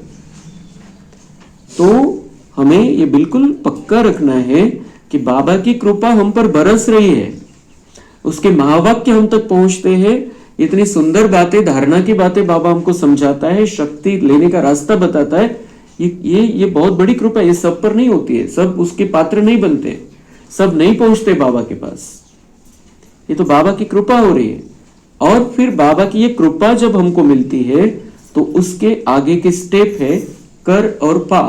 Speaker 1: तो हमें ये बिल्कुल पक्का रखना है कि बाबा की कृपा हम पर बरस रही है, उसके महावाक्य हम तक पहुंचते हैं, इतनी सुंदर बातें, धारणा की बातें बाबा हमको समझाता है, शक्ति लेने का रास्ता बताता है. ये बहुत बड़ी कृपा है. ये सब पर नहीं होती है, सब उसके पात्र नहीं बनते, सब नहीं पहुंचते बाबा के पास. ये तो बाबा की कृपा हो रही है. और फिर बाबा की ये कृपा जब हमको मिलती है तो उसके आगे के स्टेप है कर और पा.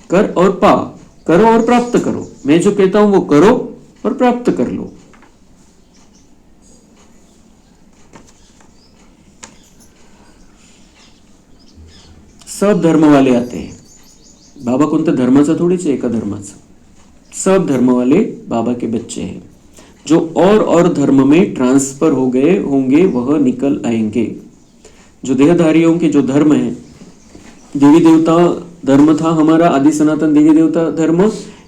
Speaker 1: कर और पा, करो और प्राप्त करो. मैं जो कहता हूं वो करो और प्राप्त कर लो. सब धर्म वाले आते हैं. बाबा कोणत्या धर्माचा थोडीच आहे, एका धर्माचा. सब धर्म वाले बाबा के बच्चे हैं. जो और धर्म में ट्रांसफर हो गए होंगे वह निकल आएंगे. जो देहधारियों के जो धर्म है, देवी देवता धर्म था हमारा, आदि सनातन देवी देवता धर्म,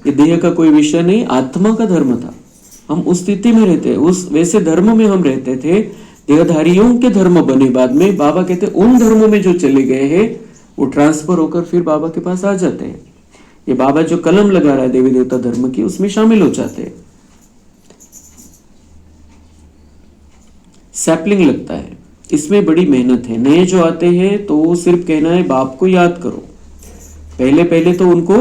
Speaker 1: ये देह का कोई विषय नहीं, आत्मा का धर्म था. हम उस स्थिति में रहते, उस वैसे धर्म में हम रहते थे. देहधारियों के धर्म बने बाद में. बाबा कहते उन धर्मों में जो चले गए हैं वो ट्रांसफर होकर फिर बाबा के पास आ जाते हैं. ये बाबा जो कलम लगा रहा है देवी देवता धर्म की, उसमें शामिल हो जाते हैं. सैपलिंग लगता है, इसमें बड़ी मेहनत है. नए जो आते हैं तो सिर्फ कहना है बाप को याद करो. पहले तो उनको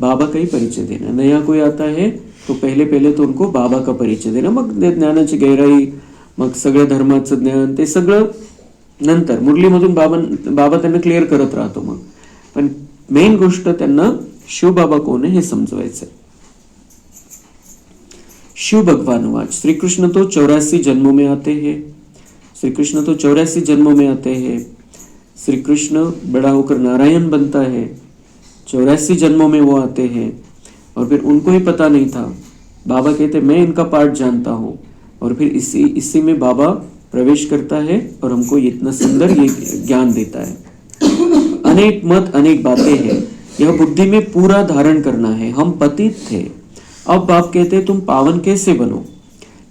Speaker 1: बाबा का ही परिचय देना. नया कोई आता है तो पहले तो उनको बाबा का परिचय देना. मग ज्ञानाची गहराई, मग सगळ्या धर्माचं ज्ञान, ते सगळं नंतर मुरलीमधून बाबा त्यांना क्लिअर करत राहतो. मग पण मेन गोष्ट त्यांना शिव बाबा कोण है हे समजवायचं. शिव भगवान वाच, श्री कृष्ण तो 84 जन्मों में आते हैं. श्री कृष्ण तो 84 जन्मों में आते हैं. श्री कृष्ण बड़ा होकर नारायण बनता है. 84 जन्मों में वो आते हैं. और फिर उनको ही पता नहीं था. बाबा कहते मैं इनका पार्ट जानता हूँ. और फिर इसी में बाबा प्रवेश करता है और हमको इतना सुंदर ये ज्ञान देता है. अनेक मत, अनेक बातें हैं. यह बुद्धि में पूरा धारण करना है. हम पतित थे, अब बाप कहते तुम पावन कैसे बनो.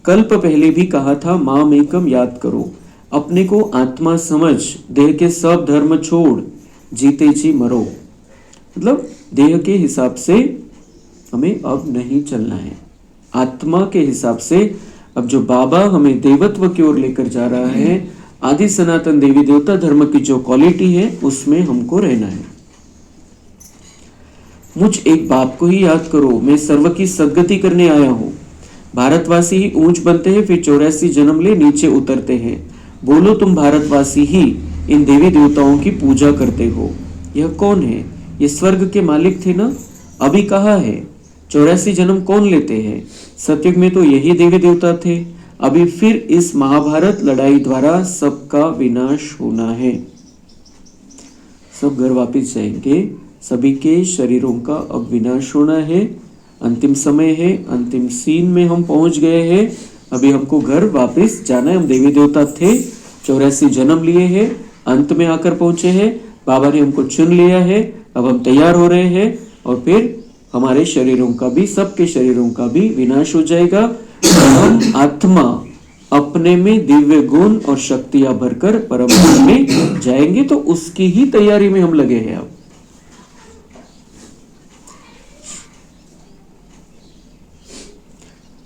Speaker 1: कल्प पहले भी कहा था माम एकम याद करो. अपने को आत्मा समझ, देह के सब धर्म छोड़, जीते जी मरो. मतलब देह के हिसाब से हमें अब नहीं चलना है, आत्मा के हिसाब से। अब जो बाबा हमें देवत्व की ओर लेकर जा रहा है, आदि सनातन देवी देवता धर्म की जो क्वालिटी है उसमें हमको रहना है। मुझ एक बाप को ही याद करो, मैं सर्व की सद्गति करने आया हूँ। भारतवासी ही ऊंच बनते हैं, फिर 84 जन्म ले नीचे उतरते हैं। बोलो तुम भारतवासी ही इन देवी देवताओं की पूजा करते हो। यह कौन है? ये स्वर्ग के मालिक थे ना, अभी कहाँ है? 84 जन्म कौन लेते हैं? सतयुग में तो यही देवी देवता थे, अभी फिर इस महाभारत लड़ाई द्वारा सबका विनाश होना है। सब घर वापिस जाएंगे, सभी के शरीरों का अब विनाश होना है। अंतिम समय है, अंतिम सीन में हम पहुंच गए हैं। अभी हमको घर वापस जाना है। हम देवी देवता थे, 84 जन्म लिए हैं, अंत में आकर पहुंचे हैं। बाबा ने हमको चुन लिया है, अब हम तैयार हो रहे हैं और फिर हमारे शरीरों का भी, सबके शरीरों का भी विनाश हो जाएगा। हम आत्मा अपने में दिव्य गुण और शक्तियां भरकर परम धाम में जाएंगे, तो उसकी ही तैयारी में हम लगे हैं। अब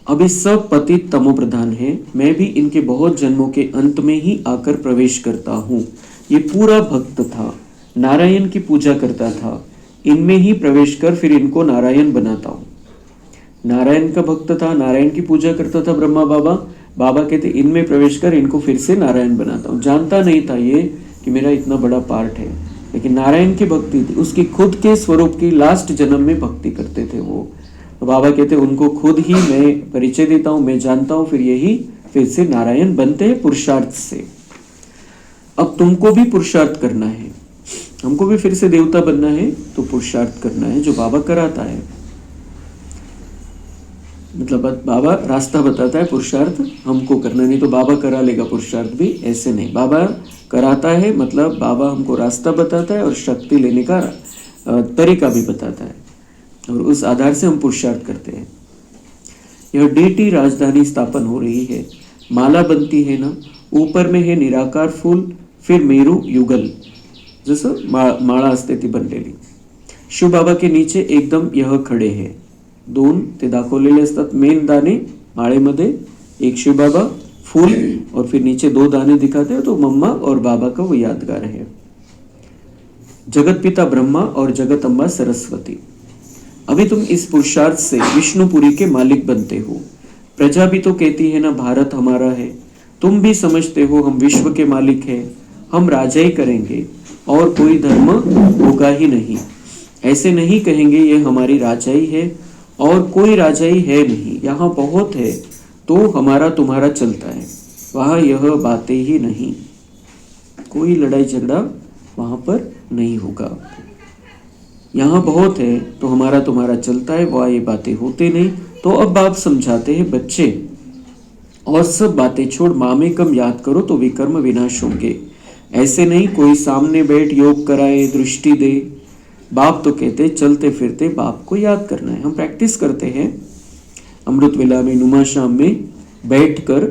Speaker 1: अभी सब पतित तमो प्रधान है, मैं भी इनके बहुत जन्मों के अंत में ही आकर प्रवेश करता हूँ। ये पूरा भक्त था, नारायण की पूजा करता था, इनमें ही प्रवेश कर फिर इनको नारायण बनाता हूँ। नारायण का भक्त था, नारायण की पूजा करता था ब्रह्मा बाबा। बाबा कहते इनमें प्रवेश कर इनको फिर से नारायण बनाता हूँ। जानता नहीं था ये कि मेरा इतना बड़ा पार्ट है, लेकिन नारायण की भक्ति थी, उसकी खुद के स्वरूप की लास्ट जन्म में भक्ति करते थे वो। तो बाबा कहते उनको खुद ही मैं परिचय देता हूँ, मैं जानता हूँ, फिर यही फिर से नारायण बनते हैं पुरुषार्थ से। अब तुमको भी पुरुषार्थ करना है, हमको भी फिर से देवता बनना है, तो पुरुषार्थ करना है जो बाबा कराता है। मतलब बाबा रास्ता बताता है, पुरुषार्थ हमको करना, नहीं तो बाबा करा लेगा पुरुषार्थ भी, ऐसे नहीं। बाबा कराता है, मतलब बाबा हमको रास्ता बताता है और शक्ति लेने का तरीका भी बताता है, और उस आधार से हम पुरुषार्थ करते हैं। यह डीटी राजधानी स्थापन हो रही है, माला बनती है ना, ऊपर में है निराकार फूल, फिर मेरू युगल जसं माळा असते ती बनलेली। शिव बाबा के नीचे एकदम यह खड़े है, दोन ते दाखवलेले असतात मेन दाणे माळेमध्ये, एक शिव बाबा फूल और फिर नीचे दो दाने दिखाते हैं, तो मम्मा और बाबा का वो यादगार है। जगत पिता ब्रह्मा और जगत अम्बा सरस्वती। अभी तुम इस पुरुषार्थ से विष्णुपुरी के मालिक बनते हो। प्रजा भी तो कहती है ना भारत हमारा है, तुम भी समझते हो हम विश्व के मालिक हैं, हम राजा ही करेंगे और कोई धर्म होगा ही नहीं। ऐसे नहीं कहेंगे ये हमारी राजाई है और कोई राजाई है नहीं, यहाँ बहुत है तो हमारा तुम्हारा चलता है, वहाँ यह बातें ही नहीं, कोई लड़ाई झगड़ा वहाँ पर नहीं होगा। यहाँ बहुत है तो हमारा तुम्हारा चलता है, वहाँ ये बातें होते नहीं। तो अब बाप समझाते हैं बच्चे, और सब बातें छोड़ माँ कम याद करो तो विकर्म विनाश होंगे। ऐसे नहीं कोई सामने बैठ योग कराए, दृष्टि दे। बाप तो कहते चलते फिरते बाप को याद करना है। हम प्रैक्टिस करते हैं अमृत वेला में, नुमा शाम में बैठकर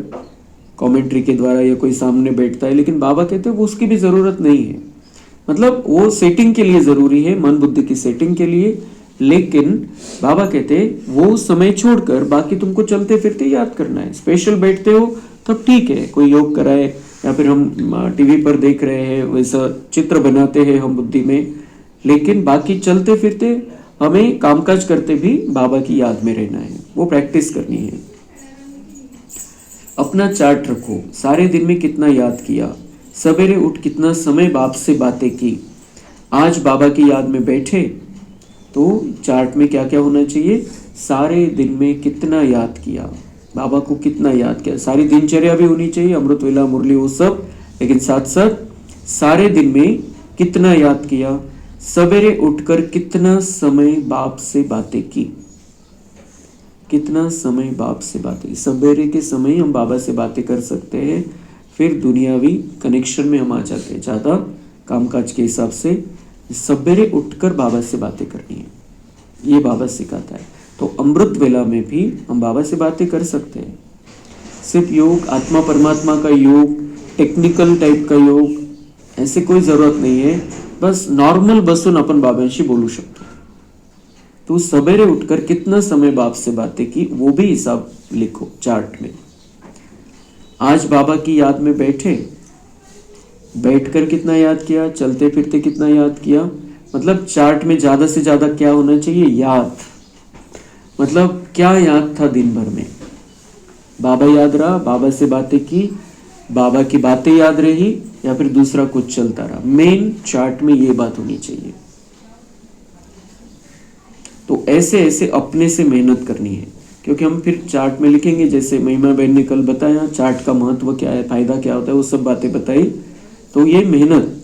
Speaker 1: कमेंट्री के द्वारा, या कोई सामने बैठता है, लेकिन बाबा कहते हैं वो उसकी भी जरूरत नहीं है। मतलब वो सेटिंग के लिए जरूरी है, मन बुद्धि की सेटिंग के लिए, लेकिन बाबा कहते वो समय छोड़कर बाकी तुमको चलते फिरते याद करना है। स्पेशल बैठते हो तब ठीक है, कोई योग कराए या फिर हम टीवी पर देख रहे हैं वैसा चित्र बनाते हैं हम बुद्धि में, लेकिन बाकी चलते फिरते हमें कामकाज करते भी बाबा की याद में रहना है, वो प्रैक्टिस करनी है। अपना चार्ट रखो, सारे दिन में कितना याद किया, सवेरे उठ कितना समय बाप से बातें की। आज बाबा की याद में बैठे तो चार्ट में क्या क्या होना चाहिए, सारे दिन में कितना याद किया, बाबा को कितना याद किया। सारी दिनचर्या भी होनी चाहिए, अमृत वेला मुरली वो सब, लेकिन साथ साथ सारे दिन में कितना याद किया, सवेरे उठकर कितना समय बाप से बातें की, कितना समय बाप से बातें। सवेरे के समय हम बाबा से बातें कर सकते हैं, फिर दुनियावी कनेक्शन में हम आ जाते हैं ज़्यादा कामकाज के हिसाब से। सवेरे उठकर बाबा से बातें करनी है, ये बाबा सिखाता है। तो अमृत वेला में भी हम बाबा से बातें कर सकते हैं। सिर्फ योग, आत्मा परमात्मा का योग, टेक्निकल टाइप का योग, ऐसे कोई ज़रूरत नहीं है। बस नॉर्मल बसून अपन बाबांशी बोलू शकतो. तो सवेरे उठकर कितना समय बाप से बातें की वो भी हिसाब लिखो चार्ट में. आज बाबा की याद में बैठकर कितना याद किया, चलते फिरते कितना याद किया. मतलब चार्ट में ज्यादा से ज्यादा क्या होना चाहिए, याद. मतलब क्या याद था दिन भर में. बाबा याद रहा, बाबा से बातें की, बाबा की बातें याद रही, या फिर दूसरा कुछ चलता रहा. मेन चार्ट में ये बात होनी चाहिए. तो ऐसे ऐसे अपने से मेहनत करनी है, क्योंकि हम फिर चार्ट में लिखेंगे. जैसे महिमा बहन ने कल बताया चार्ट का महत्व क्या है, फायदा क्या होता है, वो सब बातें बताई. तो ये मेहनत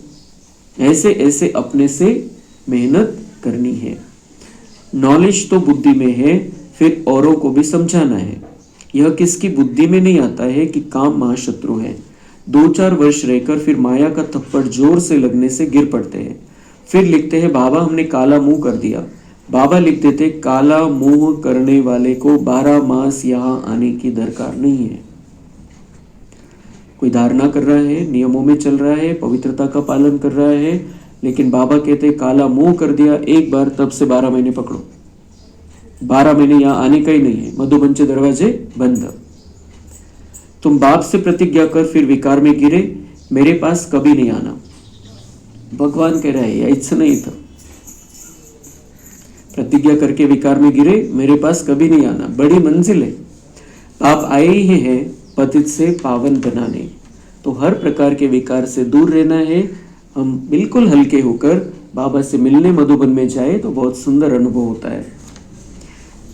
Speaker 1: ऐसे ऐसे अपने से मेहनत करनी है. नॉलेज तो बुद्धि में है, फिर औरों को भी समझाना है. यह किसकी बुद्धि में नहीं आता है कि काम महाशत्रु है. 2-4 वर्ष रहकर फिर माया का थप्पड़ जोर से लगने से गिर पड़ते हैं. फिर लिखते हैं बाबा हमने काला मुंह कर दिया. बाबा लिखते थे काला मुंह करने वाले को 12 मास यहाँ आने की दरकार नहीं है. कोई धारणा कर रहा है, नियमों में चल रहा है, पवित्रता का पालन कर रहा है, लेकिन बाबा कहते काला मुंह कर दिया एक बार, तब से 12 महीने पकड़ो. 12 महीने यहाँ आने का ही नहीं है. मधुबन के दरवाजे बंद. तुम बाप से प्रतिज्ञा कर फिर विकार में गिरे, मेरे पास कभी नहीं आना. भगवान कह रहा है यायचं नाही इथं. प्रतिज्ञा करके विकार में गिरे, मेरे पास कभी नहीं आना. बड़ी मंजिल है. आप आए ही हैं पतित से पावन बनाने. तो हर प्रकार के विकार से दूर रहना है. हम बिल्कुल हल्के होकर बाबा से मिलने मधुबन में जाए तो बहुत सुंदर अनुभव होता है.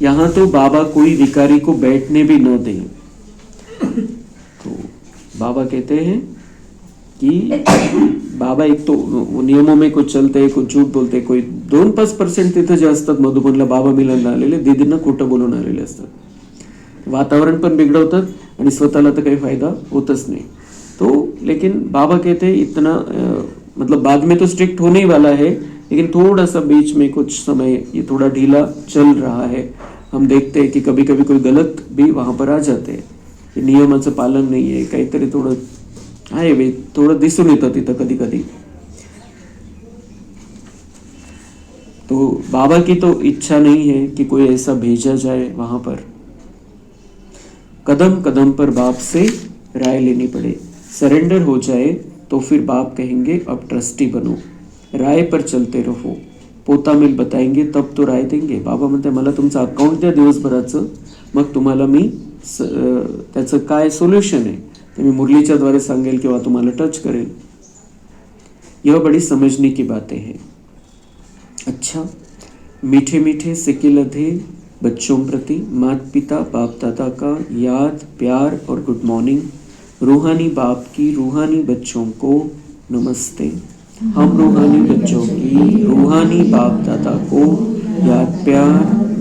Speaker 1: यहाँ तो बाबा कोई विकारी को बैठने भी न दें. तो बाबा कहते हैं कि बाबा एक तो नियमों में कुछ चलते, कुछ झूठ बोलते. कोई 2-5% तिथं जे असतात मधुबनला बाबा मिलनला आलेले दीदींना खोटं बोलून आलेले असतात. वातावरण पण बिघडवतात आणि स्वतःला तर काही फायदा होतच नाही. तो लेकिन बाबा कहते हैं इतना मतलब बाद में तो स्ट्रिक्ट होने ही वाला है, लेकिन थोड़ा सा बीच में कुछ समय ये थोड़ा ढीला चल रहा है. हम देखते हैं कि कभी कभी कोई गलत भी वहां पर आ जाते हैं. नियमाचं पालन नाही आहे, काहीतरी थोडं आहे वे, थोडं दिसून येतं तिथं कधी कधी. तो बाबा की तो इच्छा नहीं है कि कोई ऐसा भेजा जाए वहां पर. कदम कदम पर बाप से राय लेनी पड़े. सरेंडर हो जाए तो फिर बाप कहेंगे अब ट्रस्टी बनो, राय पर चलते रहो. पोता मिल बताएंगे तब तो राय देंगे. बाबा म्हणते मला तुमचं अकाउंट द्या दिवसभराचं, मग तुम्हाला मी त्याचं काय सोल्युशन आहे ते मी मुरलीच्या द्वारे सांगेल किंवा तुम्हाला टच करेल. यह बड़ी समझने की बातें हैं. अच्छा, मीठे मीठे सिक्के लधे बच्चों प्रति माता पिता बाप दादा का याद प्यार और गुड मॉर्निंग. रूहानी बाप की रूहानी बच्चों को नमस्ते. हम रूहानी बच्चों की रूहानी बाप दादा को याद प्यार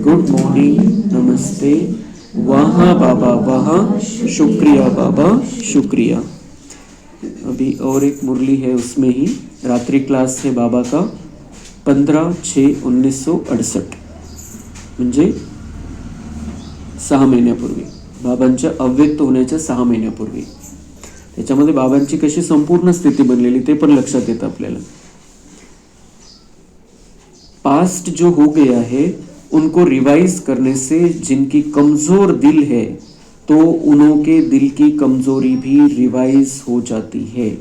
Speaker 1: गुड मॉर्निंग नमस्ते. वहाँ बाबा वहाँ, शुक्रिया बाबा शुक्रिया. अभी और एक मुरली है, उसमें ही रात्रि क्लास है बाबा का 15/6/1968, म्हणजे 6 महिन्यापूर्वी, बाबांच्या अव्यक्त होण्याच्या 6 महिन्यापूर्वी. त्याच्यामध्ये बाबांची कशी संपूर्ण स्थिती बनलेली ते पण लक्षात येतं आपल्याला. पास्ट जो हो गया है उनको रिवाइज करने से जिनकी कमजोर दिल है तो उनके दिल की कमजोरी भी रिवाइज हो जाती है.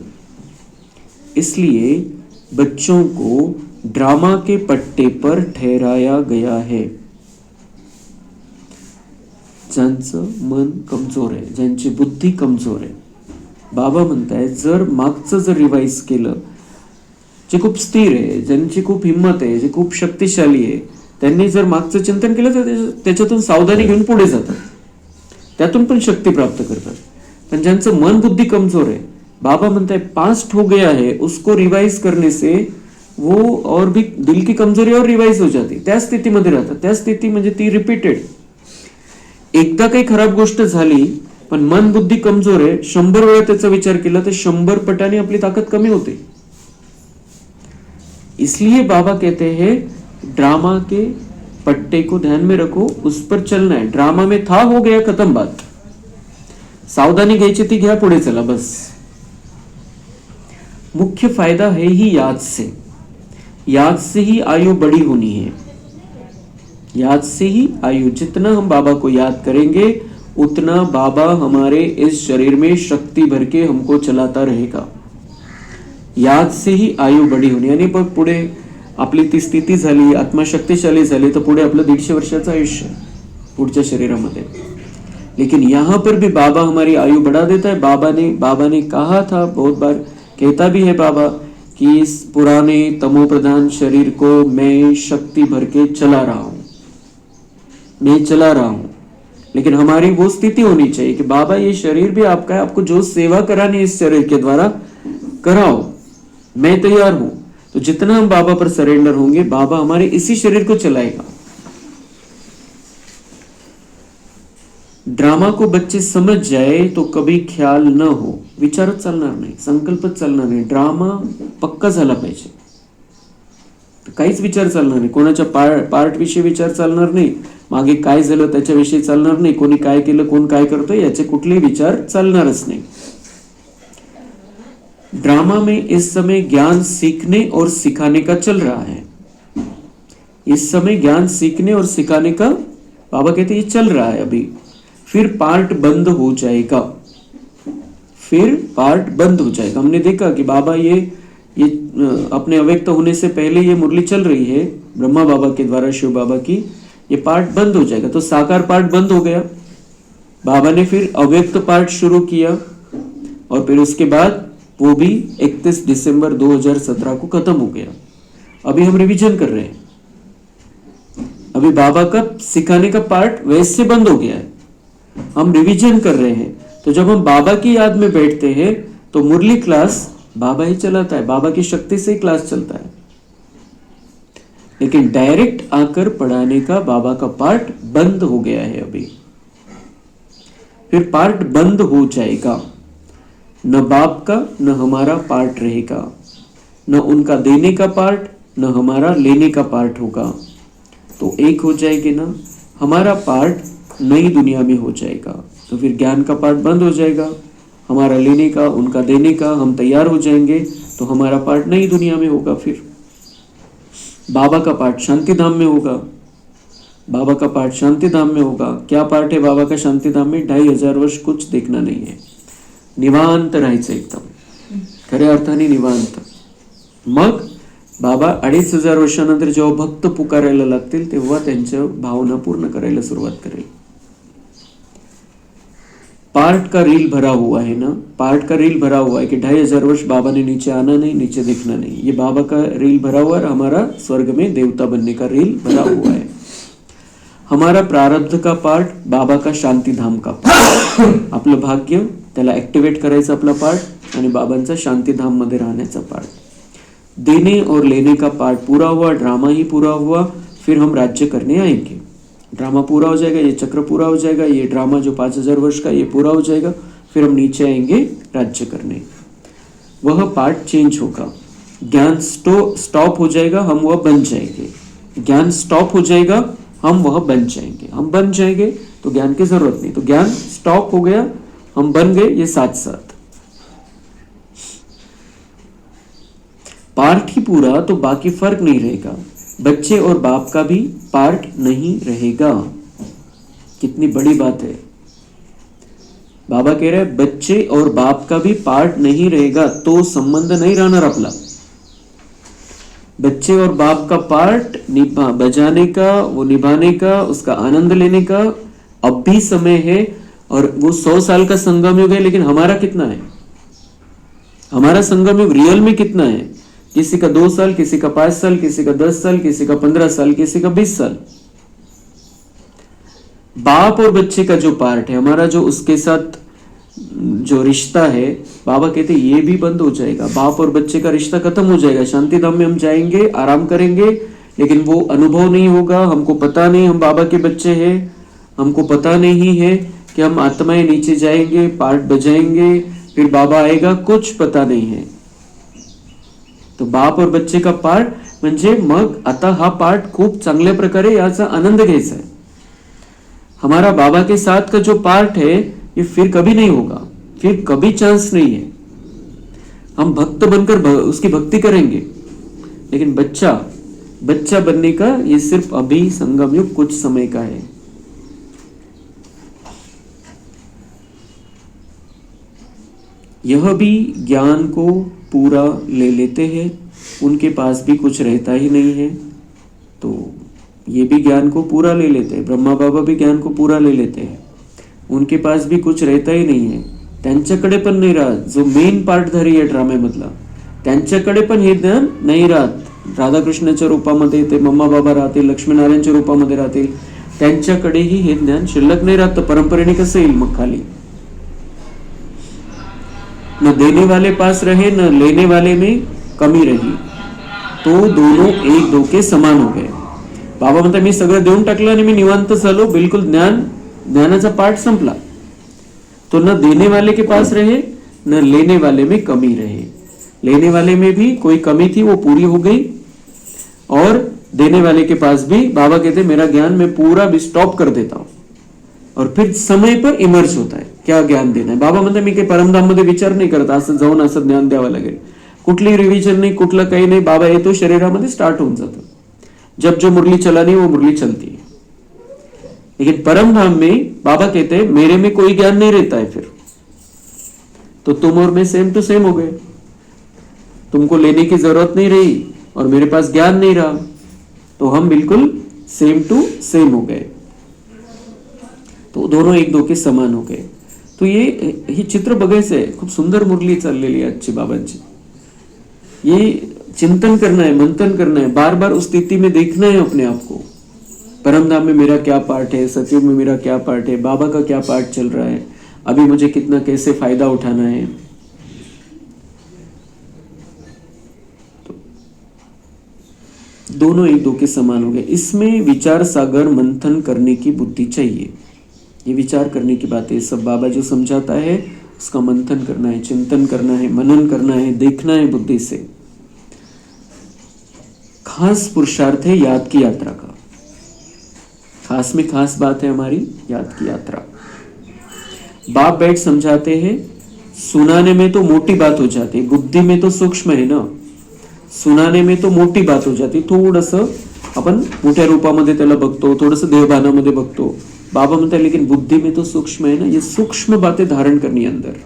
Speaker 1: इसलिए बच्चों को ड्रामा के पट्टे पर ठहराया गया है. ज्यांचं मन कमजोर आहे, ज्यांची बुद्धी कमजोर आहे, बाबा म्हणतायत जर मागचं जर रिवाइज केलं, जे खूप स्थिर आहे, ज्यांची खूप हिंमत आहे, जे खूप शक्तिशाली आहे, त्यांनी जर मागचं चिंतन केलं तर त्याच्यातून सावधानी घेऊन पुढे जातात, त्यातून पण शक्ती प्राप्त करतात. पण ज्यांचं मन बुद्धि कमजोर है, बाबा म्हणताय पास्ट हो गया है, उसको रिवाइज करने से वो और भी दिल की कमजोरी और रिवाइज हो जाती. त्या स्थितीमध्ये राहतात. त्या स्थिती म्हणजे ती रिपीटेड. एकदा काही खराब गोष्ट झाली पण मन बुद्धि कमजोर आहे, 100 वेळा त्याचा विचार केला तर 100 पटाने आपली ताकद कमी होते. इसलिए बाबा कहते हैं ड्रामा के पट्टे को ध्यान में रखो, उस पर चलना है. ड्रामा में था हो गया खत्म बात, सावधानी घ्यायची ती घ्या, पुढे चला बस. मुख्य फायदा है ही याद से. याद से ही आयु बड़ी होनी है। याद से ही आयु, जितना हम बाबा को याद करेंगे उतना बाबा हमारे इस शरीर में शक्ति भर के हमको चलाता रहेगा। याद से ही आयु बडी होणे, आणि पुढे आपली ती स्थिती झाली, आत्मा शक्तिशाली झाली, तर पुढे आपलं 150 वर्षाचं आयुष्य पुढच्या शरीरामध्ये। लेकिन यहाँ पर भी बाबा हमारी आयु बढ़ा देता है। बाबा ने कहा था, बहुत बार कहता भी है बाबा, कि इस पुराने तमो प्रधान शरीर को मैं शक्ति भर के चला रहा हूं, मैं चला रहा हूं। लेकिन हमारी वो स्थिति होनी चाहिए कि बाबा ये शरीर भी आपका है, आपको जो सेवा करानी है इस शरीर के द्वारा कराओ, मैं तैयार हूं। तो जितना हम बाबा पर सरेंडर होंगे, बाबा हमारे इसी शरीर को चलाएगा। ड्रामा को बच्चे समझ जाए तो कभी ख्याल न हो, विचारच चालणार नाही, संकल्पच चालणार नाही, ड्रामा पक्का झाला पाहिजे। काहीच विचार चालणार नाही, कोणाच्या पार्ट विषयी विचार चालणार नाही, मागे काय झालं त्याच्याविषयी चालणार नाही, कोणी काय केलं, कोण काय करतोय याचे कुठलेही विचार चालणारच नाही। ड्रामा में इस समय ज्ञान सीखने और सिखाने का चल रहा है। इस समय ज्ञान सीखने और सिखाने का बाबा कहते ये चल रहा है अभी। फिर पार्ट बंद हो जाएगा, फिर पार्ट बंद हो जाएगा। हमने देखा कि बाबा ये अपने अव्यक्त होने से पहले ये मुरली चल रही है ब्रह्मा बाबा के द्वारा, शिव बाबा की, ये पार्ट बंद हो जाएगा। तो साकार पार्ट बंद हो गया, बाबा ने फिर अव्यक्त पार्ट शुरू किया, और फिर उसके बाद वो भी 31 दिसंबर 2017 को खत्म हो गया। अभी हम रिवीजन कर रहे हैं, अभी बाबा का सिखाने का पार्ट वैसे बंद हो गया है, हम रिवीजन कर रहे हैं। तो जब हम बाबा की याद में बैठते हैं तो मुरली क्लास बाबा ही चलाता है, बाबा की शक्ति से ही क्लास चलता है। लेकिन डायरेक्ट आकर पढ़ाने का बाबा का पार्ट बंद हो गया है अभी, फिर पार्ट बंद हो जाएगा। न बाप का न हमारा पार्ट रहेगा, न उनका देने का पार्ट न हमारा लेने का पार्ट होगा। तो एक हो जाएगी ना, हमारा पार्ट नई दुनिया में हो जाएगा। तो फिर ज्ञान का पार्ट बंद हो जाएगा, हमारा लेने का उनका देने का, हम तैयार हो जाएंगे तो हमारा पार्ट नई दुनिया में होगा। फिर बाबा का पार्ट शांति धाम में होगा, बाबा का पार्ट शांति धाम में होगा। क्या पार्ट है बाबा का शांति धाम में? 2500 वर्ष कुछ देखना नहीं है, निवांत राहायचं एकदम, खऱ्या अर्थाने निवांत। मग बाबा 2500 वर्षानंतर जेव्हा भक्त पुकारायला लागतील तेव्हा त्यांच्या भावना पूर्ण करायला सुरुवात करेल। पार्ट का रील भरा हुआ है ना, पार्ट का रील भरा हुआ है कि 2500 वर्ष बाबा ने नीचे आना नहीं, नीचे देखना नहीं। ये बाबा का रील भरा हुआ है, हमारा स्वर्ग में देवता बनने का रील भरा हुआ है। हमारा प्रारब्ध का पार्ट, बाबा का शांती धाम का पार्ट, आपलं भाग्य त्याला ऍक्टिव्हेट करायचं आपला पार्ट, आणि बाबांचा शांती धाम मध्ये राहण्याचा पार्ट। देने और लेने का पार्ट पूरा हुआ, ड्रामा ही पूरा हुआ, फिर हम राज्य करने आएंगे। ड्रामा पूरा हो जाएगा, ये चक्र पूरा हो जाएगा, ये ड्रामा जो 5000 वर्ष का ये पूरा हो जाएगा, फिर हम नीचे आएंगे राज्य करने। वह पार्ट चेंज होगा, ज्ञान स्टॉप हो जाएगा, हम वह बन जाएंगे। ज्ञान स्टॉप हो जाएगा, हम वह बन जाएंगे। हम बन जाएंगे तो ज्ञान की जरूरत नहीं, तो ज्ञान स्टॉप हो गया, हम बन गए, ये साथ साथ। पार्ट ही पूरा तो बाकी फर्क नहीं रहेगा, बच्चे और बाप का भी पार्ट नहीं रहेगा। कितनी बड़ी बात है, बाबा कह रहे हैं बच्चे और बाप का भी पार्ट नहीं रहेगा, तो संबंध नहीं रहना आपला। बच्चे और बाप का पार्ट बजाने का, वो निभाने का, उसका आनंद लेने का अब भी समय है। और वो 100 साल का संगम युग है, लेकिन हमारा कितना है? हमारा संगम युग रियल में कितना है? किसी का 2 साल, किसी का 5 साल, किसी का 10 साल, किसी का 15 साल, किसी का 20 साल। बाप और बच्चे का जो पार्ट है हमारा, जो उसके साथ जो रिश्ता है, बाबा कहते ये भी बंद हो जाएगा। बाप और बच्चे का रिश्ता खत्म हो जाएगा। शांति धाम में हम जाएंगे, आराम करेंगे, लेकिन वो अनुभव नहीं होगा। हमको पता नहीं हम बाबा के बच्चे हैं, हमको पता नहीं है कि हम आत्माएं नीचे जाएंगे, पार्ट बजाएंगे, फिर बाबा आएगा, कुछ पता नहीं है। तो बाप और बच्चे का पार्ट म्हणजे मग आता हा पार्ट खूप चांगल्या प्रकारे याचा आनंद घ्यायचा है। हमारा बाबा के साथ का जो पार्ट है ये फिर कभी नहीं होगा, फिर कभी चांस नहीं है। हम भक्त बनकर उसकी भक्ति करेंगे, लेकिन बच्चा बनने का ये सिर्फ अभी संगम युग कुछ समय का है। यह भी ज्ञान को पूरा ले लेते हैं, उनके पास भी कुछ रहता ही नहीं है, तो ये भी ज्ञान को पूरा ले लेते हैं। ब्रह्मा बाबा भी ज्ञान को पूरा ले लेते हैं, उनके पास भी कुछ रहता ही नाही आहे, त्यांच्याकडे पण नाही राहत। जो मेन पार्टधारी आहे ड्राम्यामधला, त्यांच्याकडे पण हे ज्ञान नाही राहत। राधाकृष्णाच्या रूपामध्ये ते मम्मा बाबा राहतील, लक्ष्मीनारायणच्या रूपामध्ये राहतील, त्यांच्याकडेही हे ज्ञान शिल्लक नाही राहत। परंपरेने कसं येईल मग खाली? न देने वाले पास रहे न लेने वाले में कमी रही, तो दोनों एक दो के समान हो गए। बाबा म्हणतात मी सगळं देऊन टाकलं आणि मी निवांत झालो, बिलकुल ज्ञानाचा पाठ संपला। तो न देने वाले के पास रहे न लेने वाले में कमी रहे। लेने वाले में भी कोई कमी थी, वो पूरी हो गई, और देने वाले के पास भी बाबा कहते मेरा ज्ञान मैं पूरा भी स्टॉप कर देता हूं, और फिर समय पर इमर्ज होता है क्या ज्ञान देना है। बाबा म्हणतात मी काही परमधाम मध्ये विचार नाही करत, असं जाऊन असं ज्ञान द्यावं लागेल, कुठली रिव्हिजन नाही, कुठलं काही नाही। बाबा येतो, शरीरामध्ये स्टार्ट होऊन जातं। जब जो मुरली चलानी वो मुरली चलती है। लेकिन परम धाम में बाबा कहते हैं मेरे में कोई ज्ञान नहीं रहता है, फिर तो तुम और मैं सेम टू सेम हो गए। तुमको लेने की जरूरत नहीं रही और मेरे पास ज्ञान नहीं रहा, तो हम बिल्कुल सेम टू सेम हो गए, तो दोनों एक दो के समान हो गए। तो हे चित्र बघायचं आहे। खूप सुंदर मुरली चाललेली आहे आजची बाबांची। ये चिंतन करना है, मंथन करना है, बार बार उस स्थिति में देखना है अपने आप को। परमधाम में मेरा क्या पार्ट है, सतयुग में मेरा क्या पार्ट है, बाबा का क्या पार्ट चल रहा है, अभी मुझे कितना कैसे फायदा उठाना है। तो दोनों एक दो के समान हो गए। इसमें विचार सागर मंथन करने की बुद्धि चाहिए। ये विचार करने की बात है, सब बाबा जो समझाता है उसका मंथन करना है, चिंतन करना है, मनन करना है, देखना है बुद्धि से। खास पुरुषार्थ है याद की यात्रा का। खास में खास बात है हमारी याद की यात्रा। बाप बैठ समझाते हैं, सुनाने में तो मोटी बात हो जाती है, बुद्धि में तो सूक्ष्म है ना। सुनाने में तो मोठी बात हो जाती, थोडंसं आपण मोठ्या रूपामध्ये त्याला बघतो, थोडंसं देवभानामध्ये बघतो। बाबा म्हणते लेकिन बुद्धि में तो सूक्ष्म है ना। ये सूक्ष्म बातें धारण करनी अंदर।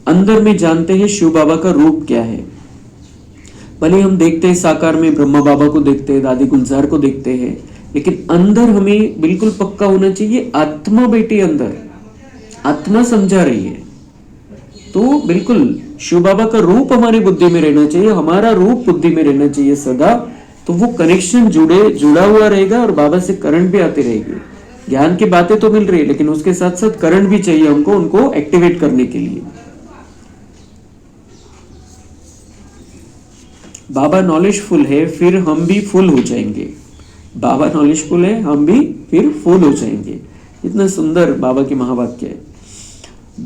Speaker 1: अंदर में जानते हैं शिव बाबा का रूप क्या है। भले हम देखते हैं साकार में ब्रह्मा बाबा को देखते हैं, दादी गुलजार को देखते हैं, लेकिन अंदर हमें बिल्कुल पक्का होना चाहिए आत्मा बैठी अंदर, आत्मा समझा रही है। तो बिल्कुल शिव बाबा का रूप हमारी बुद्धि में रहना चाहिए, हमारा रूप बुद्धि में रहना चाहिए सदा। तो वो कनेक्शन जुड़ा हुआ रहेगा और बाबा से करंट भी आती रहेगी। ज्ञान की बातें तो मिल रही है, लेकिन उसके साथ साथ करंट भी चाहिए हमको, उनको एक्टिवेट करने के लिए। बाबा नॉलेजफुल है, फिर हम भी फुल हो जाएंगे। बाबा नॉलेजफुल है, हम भी फिर फुल हो जाएंगे। इतना सुंदर बाबा की महावाक्य है।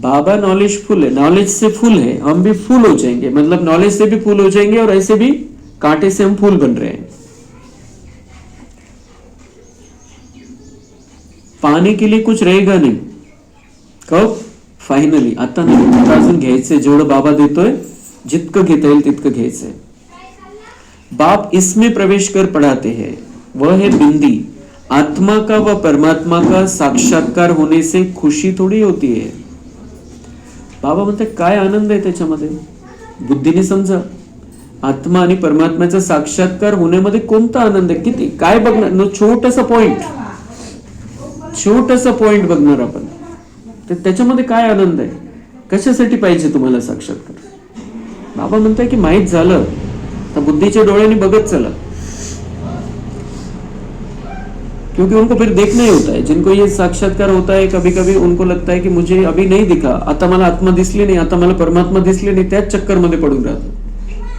Speaker 1: बाबा नॉलेजफुल है, नॉलेज से फुल है, हम भी फुल हो जाएंगे। मतलब नॉलेज से भी फुल हो जाएंगे और ऐसे भी कांटे से हम फूल बन रहे हैं। पाने के लिए कुछ रहेगा नहीं। कब? फायनली। आता नाही, आता अजून घ्यायचंय, जेवढं बाबा देतोय जितकं घेता येईल तितकं घ्यायचंय। बाप इसमें प्रवेश कर पढ़ाते हैं, वह है बिंदी। आत्मा का व परमात्मा का साक्षात्कार होने से खुशी थोडी होती है। बाबा म्हणते काय आनंद आहे त्याच्यामध्ये, बुद्धीने समजा। आत्मा आणि परमात्म्याचा साक्षात्कार होण्यामध्ये कोणता आनंद आहे, किती काय बघणार, छोटासा पॉइंट बघणार आपण, तर त्याच्यामध्ये काय आनंद आहे, कशासाठी पाहिजे तुम्हाला साक्षात्कार। बाबा म्हणताय की माहित झालं तर बुद्धीच्या डोळ्यांनी बघत चला, क्योंकि उनको फिर देखना ही होता है। जिनको ये साक्षात्कार होता है, कभी कभी उनको लगता है कि मुझे अभी नहीं दिखा, आता मला आत्मा दिसली नहीं, आता मला परमात्मा दिसले नहीं, त्याच चक्कर मध्ये पडून राहतो।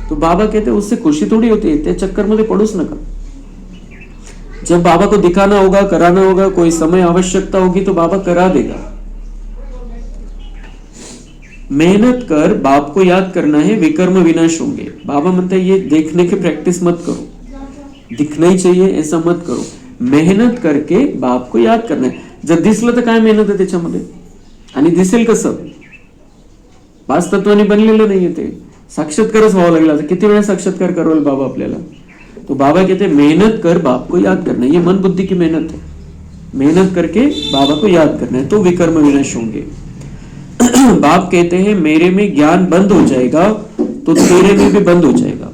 Speaker 1: तो बाबा कहते हैं उससे खुशी थोड़ी होती है, त्या चक्कर मध्ये पडूच नका। जब बाबा को दिखाना होगा, कराना होगा, कोई समय आवश्यकता होगी तो बाबा करा देगा। मेहनत कर, बाप को याद करना है, विकर्म विनाश होंगे। बाबा म्हणते ये देखने की प्रैक्टिस मत करो, दिखना ही चाहिए ऐसा मत करो, मेहनत करके बाप को याद करना है। जर दिसलं तर काय मेहनत आहे त्याच्यामध्ये, आणि दिसेल कसं, पाच तत्वांनी बनलेलं नाहीये ते, साक्षात्कारच व्हावा लागला. किती वेळा साक्षात्कार करवल बाबा आपल्याला. तो बाबा कहते मेहनत कर, बाप को याद करना. ये मन बुद्धि की मेहनत है. मेहनत करके बाबा को याद करना है तो विकर्म विनाश होंगे. बाप कहते हैं मेरे में ज्ञान बंद हो जाएगा तो तेरे में भी बंद हो जाएगा.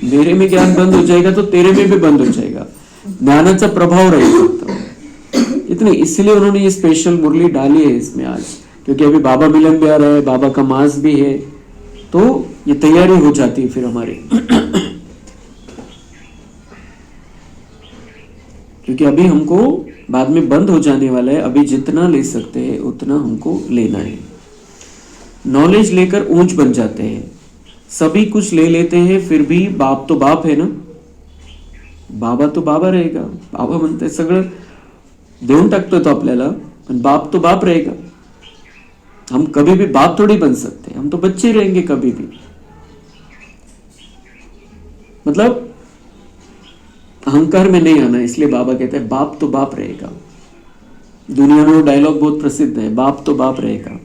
Speaker 1: मेरे में ज्ञान बंद हो जाएगा तो तेरे में भी बंद हो जाएगा. ज्ञानाचा प्रभाव रहेगा. इतने इसलिए उन्होंने ये स्पेशल मुरली डाली है इसमें आज, क्योंकि अभी बाबा मिलन भी आ रहा है, बाबा का मास भी है, तो ये तैयारी हो जाती है फिर हमारी. क्योंकि अभी हमको बाद में बंद हो जाने वाला है. अभी जितना ले सकते हैं उतना हमको लेना है. नॉलेज लेकर ऊंच बन जाते हैं. सभी कुछ ले लेते हैं फिर भी बाप तो बाप है ना. बाबा तो बाबा रहेगा. बाबा म्हणते सगळं देऊन टाकतोय तो आपल्याला, पण बाप तो बाप रहेगा. हम कभी भी बाप थोड़ी बन सकते. हम तो बच्चे रहेंगे कभी भी. मतलब अहंकार में नहीं आना. इसलिए बाबा कहते हैं बाप तो बाप रहेगा. दुनिया में वो डायलॉग बहुत प्रसिद्ध है, बाप तो बाप रहेगा.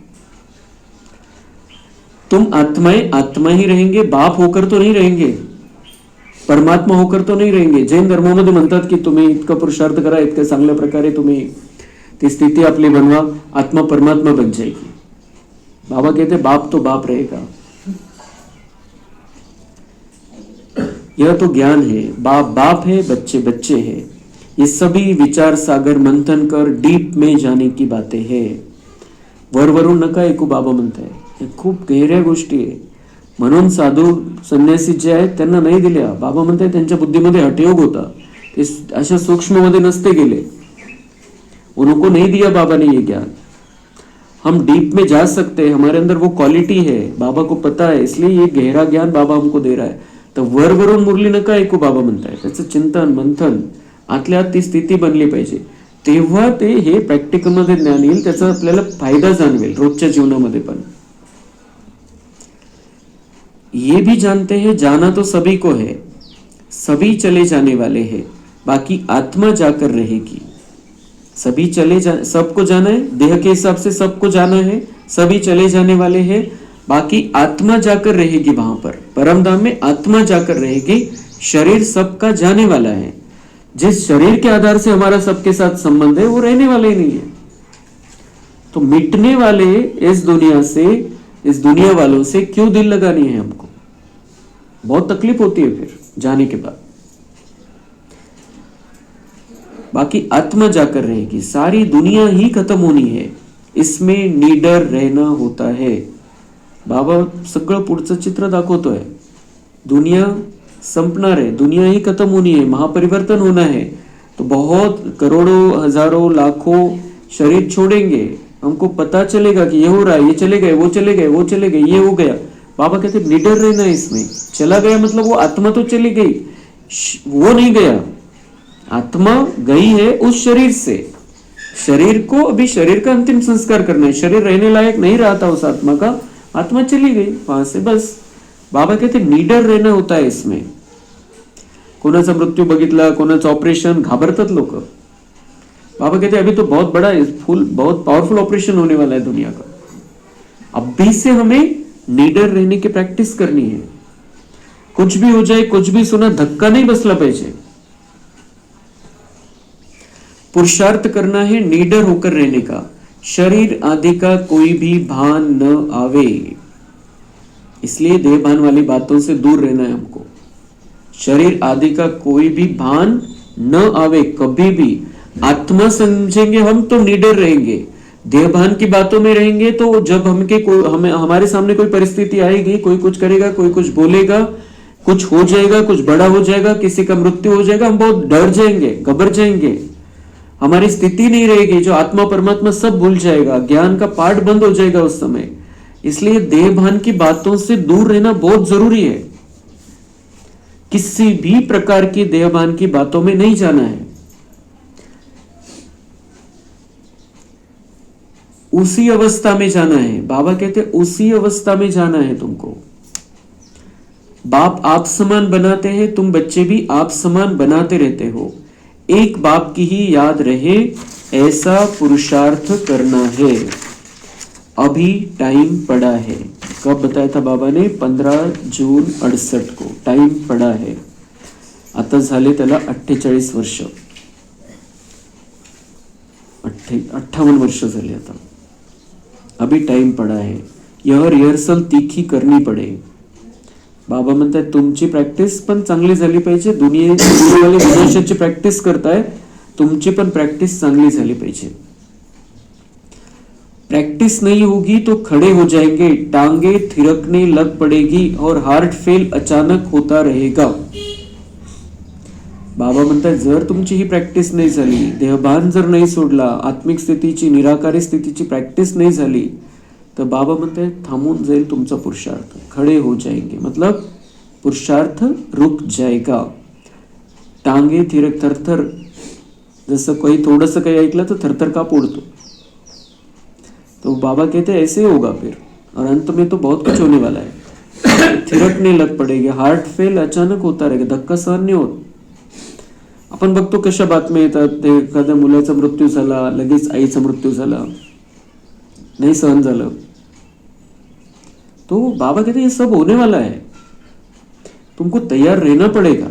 Speaker 1: तुम आत्माएं आत्मा ही रहेंगे, बाप होकर तो नहीं रहेंगे, परमात्मा होकर तो नहीं रहेंगे. जैन धर्मामध्ये म्हणतात की तुम्ही इतकं पुरुषार्थ करा, इतक्या चांगल्या प्रकारे तुम्ही ती स्थिती आपली बनवा, आत्मा परमात्मा बन जाएगी. बाबा कहते बाप तो बाप रहेगा. यह तो ज्ञान है. बाप बाप है, बच्चे बच्चे हैं. ये सभी विचार सागर मंथन कर डीप में जाने की बातें हैं. वरवरून नका ऐकू बाबा म्हणताय. हे खूप गहऱ्या गोष्टी आहे. म्हणून साधू संन्यासी जे आहेत त्यांना नाही दिल्या. बाबा म्हणताय त्यांच्या बुद्धीमध्ये हठयोग होता, ते अशा सूक्ष्म मध्ये नसते गेले. उनको नहीं दिया बाबा ने ये ज्ञान. हम डीप में जा सकते हैं, हमारे अंदर वो क्वालिटी है, बाबा को पता है, इसलिए ये गहरा ज्ञान बाबा हमको दे रहा है. तर वरवरून मुरली नका ऐकू बाबा म्हणताय. त्याचं चिंतन मंथन आतल्या आत ती स्थिती बनली पाहिजे. तेव्हा ते हे प्रॅक्टिकल मध्ये ज्ञान येईल, त्याचा आपल्याला फायदा जाणवेल रोजच्या जीवनामध्ये पण. ये भी जानते हैं जाना तो सभी को है, सभी चले जाने वाले हैं, बाकी आत्मा जाकर रहेगी. सभी सबको जाना है, देह के हिसाब से सबको जाना है, सभी चले जाने वाले हैं, बाकी आत्मा जाकर रहेगी. वहां पर परम धाम में आत्मा जाकर रहेगी. शरीर सबका जाने वाला है. जिस शरीर के आधार से हमारा सबके साथ संबंध है वो रहने वाले ही नहीं है. तो मिटने वाले इस दुनिया से, इस दुनिया वालों से क्यों दिल लगानी है हमको. बहुत तकलीफ होती है फिर जाने के बाद. बाकी आत्मा जाकर रहेगी. सारी दुनिया ही खत्म होनी है, इसमें निडर रहना होता है. बाबा सगळं पुढचं चित्र दाखवतोय. दुनिया संपणार है, दुनिया ही खत्म होनी है, महापरिवर्तन होना है. तो बहुत करोड़ों हजारों लाखों शरीर छोड़ेंगे. हमको पता चलेगा कि ये हो रहा है, ये चले गए, वो चले गए, वो चले गए, ये हो गया. बाबा कहते निडर रहना है इसमें. चला गया मतलब वो आत्मा तो चली गई, वो नहीं गया. आत्मा गई है उस शरीर से. शरीर को अभी शरीर का अंतिम संस्कार करना है. शरीर रहने लायक नहीं रहा था उस आत्मा का, आत्मा चली गई वहां से बस. बाबा कहते निडर रहना होता है इसमें. कोणाचा मृत्यू बघितला, कोणाचं ऑपरेशन, घाबरतात लोक. बाबा कहते अभी तो बहुत बड़ा बहुत पावरफुल ऑपरेशन होने वाला है दुनिया का. अभी से हमें निडर रहने की प्रैक्टिस करनी है. कुछ भी हो जाए, कुछ भी सुना, धक्का नहीं बसला पाहिजे. पुरुषार्थ करना है निडर होकर रहने का. शरीर आदि का कोई भी भान न आवे. इसलिए देह भान वाली बातों से दूर रहना है हमको. शरीर आदि का कोई भी भान न आवे. कभी भी आत्मा समझेंगे हम तो निडर रहेंगे. देह भान की बातों में रहेंगे तो जब हमारे सामने कोई परिस्थिति आएगी, कोई कुछ करेगा, कोई कुछ बोलेगा, कुछ हो जाएगा, कुछ बड़ा हो जाएगा, किसी का मृत्यु हो जाएगा, हम बहुत डर जाएंगे, घबर जाएंगे. हमारी स्थिति नहीं रहेगी. जो आत्मा परमात्मा सब भूल जाएगा. ज्ञान का पाठ बंद हो जाएगा उस समय. इसलिए देह भान की बातों से दूर रहना बहुत जरूरी है. किसी भी प्रकार की देह भान की बातों में नहीं जाना है. उसी अवस्था में जाना है. बाबा कहते उसी अवस्था में जाना है तुमको. बाप आप समान बनाते हैं, तुम बच्चे भी आप समान बनाते रहते हो. एक बाप की ही याद रहे, ऐसा पुरुषार्थ करना है. अभी टाइम पड़ा है. कब बताया था बाबा ने? 15 जून 68 को टाइम पड़ा है. आता झाले त्याला 48 वर्ष, 58 वर्ष झाले आता. अभी टाइम पड़ा है. यह रिहर्सल तीखी करनी पडे. बाबा म्हणतात तुमची प्रॅक्टिस पण चांगली झाली पाहिजे. दुनियेवाले विदेशाची प्रॅक्टिस करताय, तुमची पण प्रॅक्टिस चांगली झाली पाहिजे. प्रैक्टिस नहीं होगी तो खड़े हो जाएंगे, टांगे थिरकने लग पड़ेगी और हार्ट फेल अचानक होता रहेगा. बाबा म्हणतात जर तुमची ही प्रॅक्टिस नाही झाली, देहभान जर नाही सोडला, आत्मिक स्थितीची, निराकारी स्थितीची प्रॅक्टिस नाही झाली, तर बाबा म्हणतात थांबून जाईल तुमचा पुरुषार्थ. खड़े हो जाएंगे मतलब पुरुषार्थ रुक जाएगा. टांगे थिरक, थरथर, जसं काही थोडंसं काही ऐकलं तर थरथर का उडतो. तो बाबा कहते हैं ऐसे ही होगा फिर, और अंत में तो बहुत कुछ होने वाला है. थिरकने लग पड़ेगा, हार्ट फेल अचानक होता रहेगा, धक्का सहन नाही होत. आपण बघतो कशा बातम्या येतात, ते एखाद्या मुलाचा मृत्यू झाला, लगेच आईचा मृत्यू झाला, नहीं सहन झालं. तो बाबा कहते ये सब होने वाला है, तुमको तैयार रहना पड़ेगा.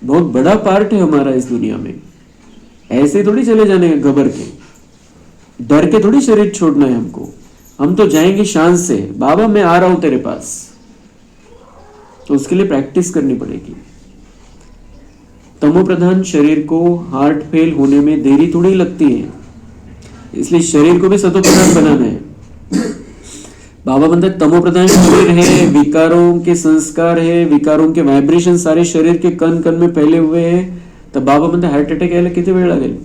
Speaker 1: बहुत बड़ा पार्ट है हमारा इस दुनिया में. ऐसे थोड़ी चले जाने घबर के, डर के थोड़ी शरीर छोड़ना है हमको. हम तो जाएंगे शान से, बाबा मैं आ रहा हूं तेरे पास. तो उसके लिए प्रैक्टिस करनी पड़ेगी. तमोप्रधान शरीर को हार्ट फेल होने में देरी थोड़ी लगती है, इसलिए शरीर को भी सतोप्रधान बनाना है. बाबा म्हणतात तमोप्रधान शरीर है, विकारों के संस्कार है, विकारों के वाइब्रेशन सारे शरीर के कण कण में फैले हुए हैं. तर बाबा म्हणतात हार्ट अटॅक यायला किती वेळ लागेल,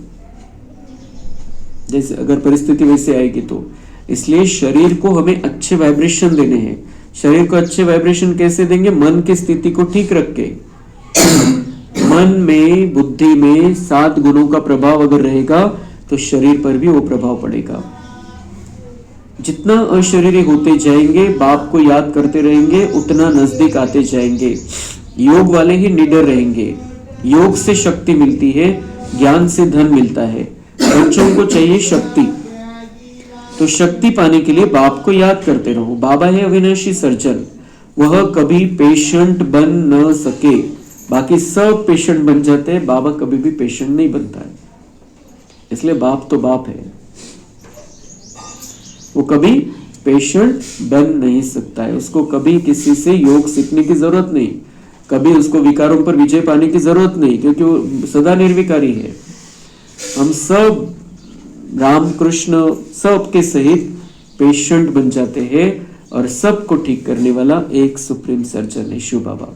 Speaker 1: जैसे अगर परिस्थिति वैसे आएगी तो. इसलिए शरीर को हमें अच्छे वाइब्रेशन देने हैं. शरीर को अच्छे वाइब्रेशन कैसे देंगे? मन की स्थिति को ठीक रख के. मन में, बुद्धि में 7 गुणों का प्रभाव अगर रहेगा तो शरीर पर भी वो प्रभाव पड़ेगा. जितना अशरीरी होते जाएंगे, बाप को याद करते रहेंगे, उतना नजदीक आते जाएंगे. योग वाले ही निडर रहेंगे. योग से शक्ति मिलती है, ज्ञान से धन मिलता है. बच्चों को चाहिए शक्ति, तो शक्ति पाने के लिए बाप को याद करते रहो. बाबा है अविनाशी सर्जन, वह कभी पेशेंट बन न सके. बाकी सब पेशेंट बन जाते हैं, बाबा कभी भी पेशेंट नहीं बनता है. इसलिए बाप तो बाप है, वो कभी पेशेंट बन नहीं सकता है. उसको कभी किसी से योग सीखने की जरूरत नहीं, कभी उसको विकारों पर विजय पाने की जरूरत नहीं, क्योंकि वो सदा निर्विकारी है. हम सब रामकृष्ण सबके सहित पेशेंट बन जाते हैं और सबको ठीक करने वाला एक सुप्रीम सर्जन है, शिव बाबा.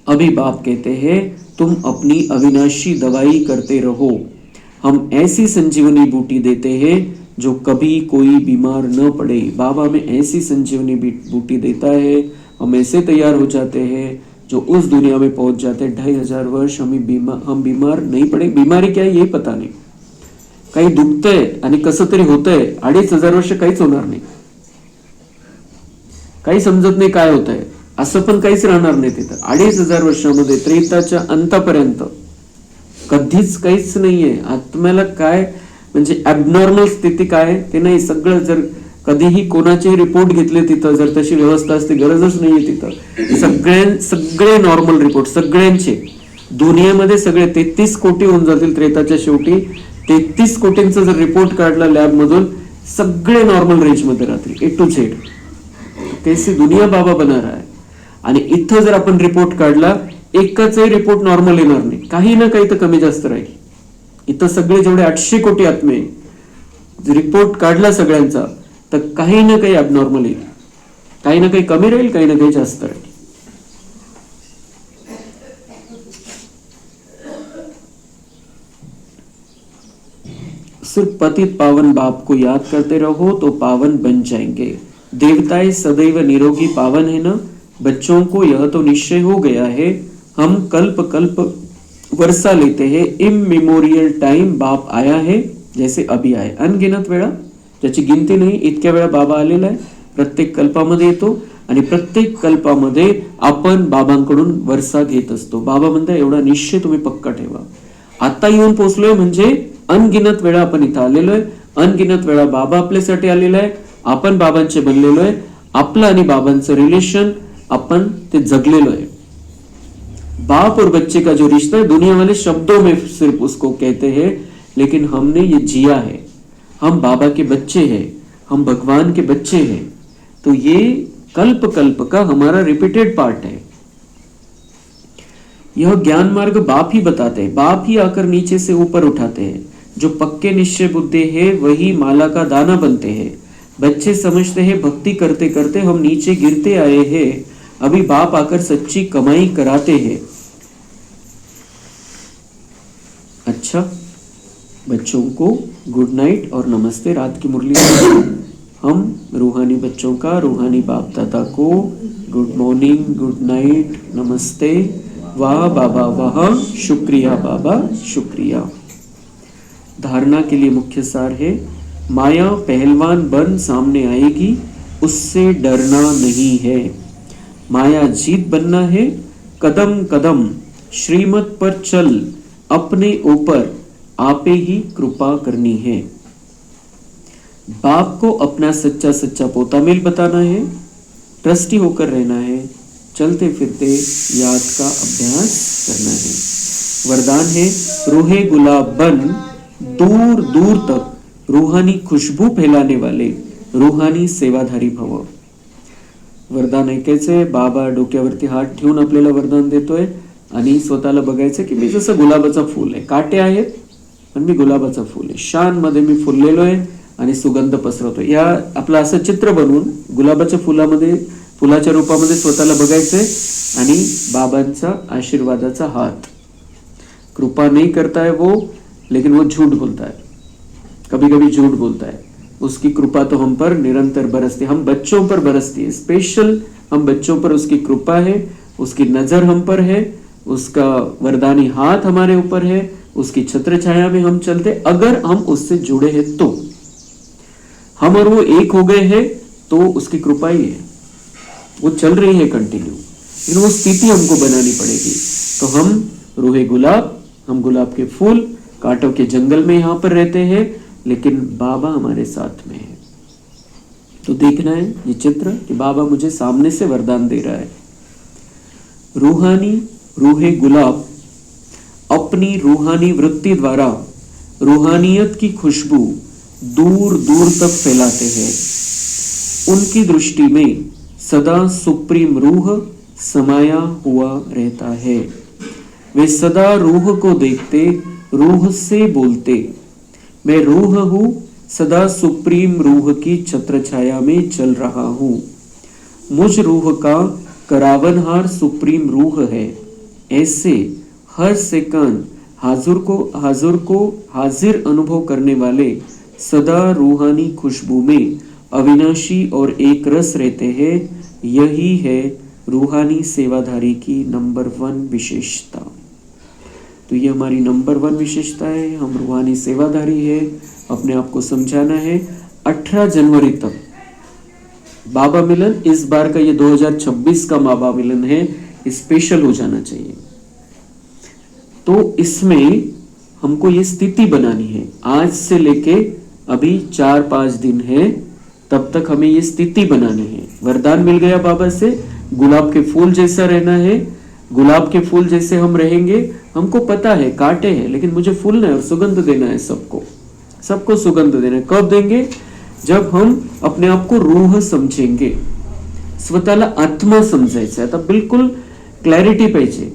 Speaker 1: अभी बाप कहते हैं तुम अपनी अविनाशी दवाई करते रहो. हम ऐसी संजीवनी बूटी देते हैं जो कभी कोई बीमार न पड़े. बाबा हमें ऐसी संजीवनी बूटी देता है, हम ऐसे तैयार हो जाते हैं जो उस दुनिया में पहुंच जाते हैं. 2500 वर्ष हम बीमार नहीं पड़े. बीमारी क्या है ये पता नाही, काही दुखतंय आणि कसं तरी होतंय. 2500 वर्ष काहीच होणार नाही, काही समजत नाही काय होतंय, असं पण काहीच राहणार नाही तिथं. 2500 वर्षामध्ये त्रेताच्या अंतापर्यंत कधीच काहीच नाहीये. आत्म्याला काय म्हणजे ॲबनॉर्मल स्थिती काय ते नाही. सगळं जर कधीही कोणाचे रिपोर्ट घेतले तिथं, जर तशी व्यवस्था असते, गरजच नाहीये तिथं. सगळे नॉर्मल रिपोर्ट सगळ्यांचे दुनियेमध्ये सगळे 33 कोटी होऊन जातील त्रेताच्या शेवटी. 33 कोटींचा जर रिपोर्ट काढला लॅब मधून, सगळे नॉर्मल रेंज मध्ये राहतील, ए टू झेड. कैसी दुनिया बाबा बना रहा है. आणि इथं जर आपण रिपोर्ट काढला, एकाचाही रिपोर्ट नॉर्मल येणार नाही, काही ना काही तर कमी जास्त राहील. इथं सगळे जेवढे 800 कोटी आत्मे रिपोर्ट काढला सगळ्यांचा, तर काही ना काही ॲबनॉर्मल येईल, काही ना काही कमी राहील, काही ना काही जास्त राहील. सिर्फ पतित पावन बाप को याद करते रहो तो पावन बन जाएंगे. देवताएं सदैव निरोगी पावन है ना. बच्चों को यह तो निश्चय हो गया है, हम कल्प कल्प वर्षा लेते हैं. इममेमोरियल टाइम बाप आया है, जैसे अभी आए. अनगिनत वेळा, ज्याची गिनती नाही, इतक्या वेळा बाबा आलेला आहे. प्रत्येक कल्पामध्ये येतो आणि प्रत्येक कल्पामध्ये आपण बाबांकडून वर्षा घेत असतो. बाबा म्हणतात एवढा निश्चय तुम्ही पक्का ठेवा. आता येऊन पोहोचलोय म्हणजे अनगिनत वेळा आपण इथं आलेलो आहे. अनगिनत वेळा बाबा आपल्यासाठी आलेला आहे. आपण बाबांचे बनलेलो आहे, आपलं आणि बाबांचं रिलेशन अपन ते जगलेलो है। बाप और बच्चे का जो रिश्ता है दुनिया वाले शब्दों में सिर्फ उसको कहते हैं, लेकिन हमने ये जिया है। हम बाबा के बच्चे हैं, हम भगवान के बच्चे हैं। तो ये कल्प कल्प का हमारा रिपीटेड पार्ट है। यह ज्ञान मार्ग बाप ही बताते हैं, बाप ही आकर नीचे से ऊपर उठाते हैं। जो पक्के निश्चय बुद्धि है वही माला का दाना बनते हैं। बच्चे समझते हैं भक्ति करते करते हम नीचे गिरते आए हैं, अभी बाप आकर सच्ची कमाई कराते हैं। अच्छा, बच्चों को गुड नाइट और नमस्ते। रात की मुरली हम रूहानी बच्चों का, रूहानी बाप दादा को गुड मॉर्निंग, गुड नाइट, नमस्ते, वाह बाबा वाह, शुक्रिया बाबा शुक्रिया। धारणा के लिए मुख्य सार है, माया पहलवान बन सामने आएगी, उससे डरना नहीं है। माया जीत बनना है, कदम कदम श्रीमत पर चल, अपने ऊपर आपे ही कृपा करनी है। बाप को अपना सच्चा सच्चा पोता मेल बताना है, ट्रस्टी होकर रहना है, चलते फिरते याद का अभ्यास करना है। वरदान है, रूहे गुलाब बन दूर दूर तक रूहानी खुशबू फैलाने वाले रूहानी सेवाधारी भव। वरदान ऐकायचंय, बाबा डोक्यावरती हात ठेवून आपल्याला वरदान देतोय आणि स्वतःला बघायचं की मी जसं गुलाबाचा फूल आहे, काटे आहेत पण मी गुलाबाचा फूल आहे, शान मध्ये मी फुललेलो आहे आणि सुगंध पसरवतोय। या आपलं असं चित्र बनवून गुलाबाच्या फुलामध्ये, फुलाच्या रूपामध्ये स्वतःला बघायचंय आणि बाबांचा आशीर्वादाचा हात। कृपा नहीं करता है वो, लेकिन वो झूठ बोलता है, कभी कभी झूठ बोलता है। उसकी कृपा तो हम पर निरंतर बरसती, हम बच्चों पर बरसती है। स्पेशल हम बच्चों पर उसकी कृपा है, उसकी नजर हम पर है, उसका वरदानी हाथ हमारे ऊपर है, उसकी छत्र छाया में हम चलते। अगर हम उससे जुड़े हैं तो हम और वो एक हो गए हैं तो उसकी कृपा ही है, वो चल रही है कंटिन्यू, लेकिन वो स्थिति हमको बनानी पड़ेगी। तो हम रूहे गुलाब, हम गुलाब के फूल, कांटों के जंगल में यहां पर रहते हैं, लेकिन बाबा हमारे साथ में है। तो देखना है ये चित्र कि बाबा मुझे सामने से वरदान दे रहा है। रूहानी रूहे गुलाब अपनी रूहानी वृत्ति द्वारा रूहानियत की खुशबू दूर दूर तक फैलाते हैं। उनकी दृष्टि में सदा सुप्रीम रूह समाया हुआ रहता है। वे सदा रूह को देखते, रूह से बोलते। मैं रूह हूं, सदा सुप्रीम रूह की छत्र छाया में चल रहा हूं। मुझ रूह का करावनहार सुप्रीम रूह है। ऐसे हर सेकंड हाजुर को हाजिर अनुभव करने वाले सदा रूहानी खुशबू में अविनाशी और एक रस रहते हैं। यही है रूहानी सेवाधारी की नंबर 1 विशेषता। तो ये हमारी नंबर 1 विशेषता है, हम रूहानी सेवाधारी है। अपने आप को समझाना है। 18 जनवरी तक बाबा मिलन, इस बार का ये 2026 का बाबा मिलन है, स्पेशल हो जाना चाहिए। तो इसमें हमको ये स्थिति बनानी है। आज से लेके अभी 4-5 दिन है, तब तक हमें ये स्थिति बनानी है। वरदान मिल गया बाबा से, गुलाब के फूल जैसा रहना है। गुलाब के फूल जैसे हम रहेंगे, हमको पता है कांटे हैं, लेकिन मुझे फूलना है और सुगंध देना है। सबको सुगंध देना है। कब देंगे? जब हम अपने आप को रूह समझेंगे, स्वतःला आत्मा समझायचं। आता बिल्कुल क्लॅरिटी पाहिजे।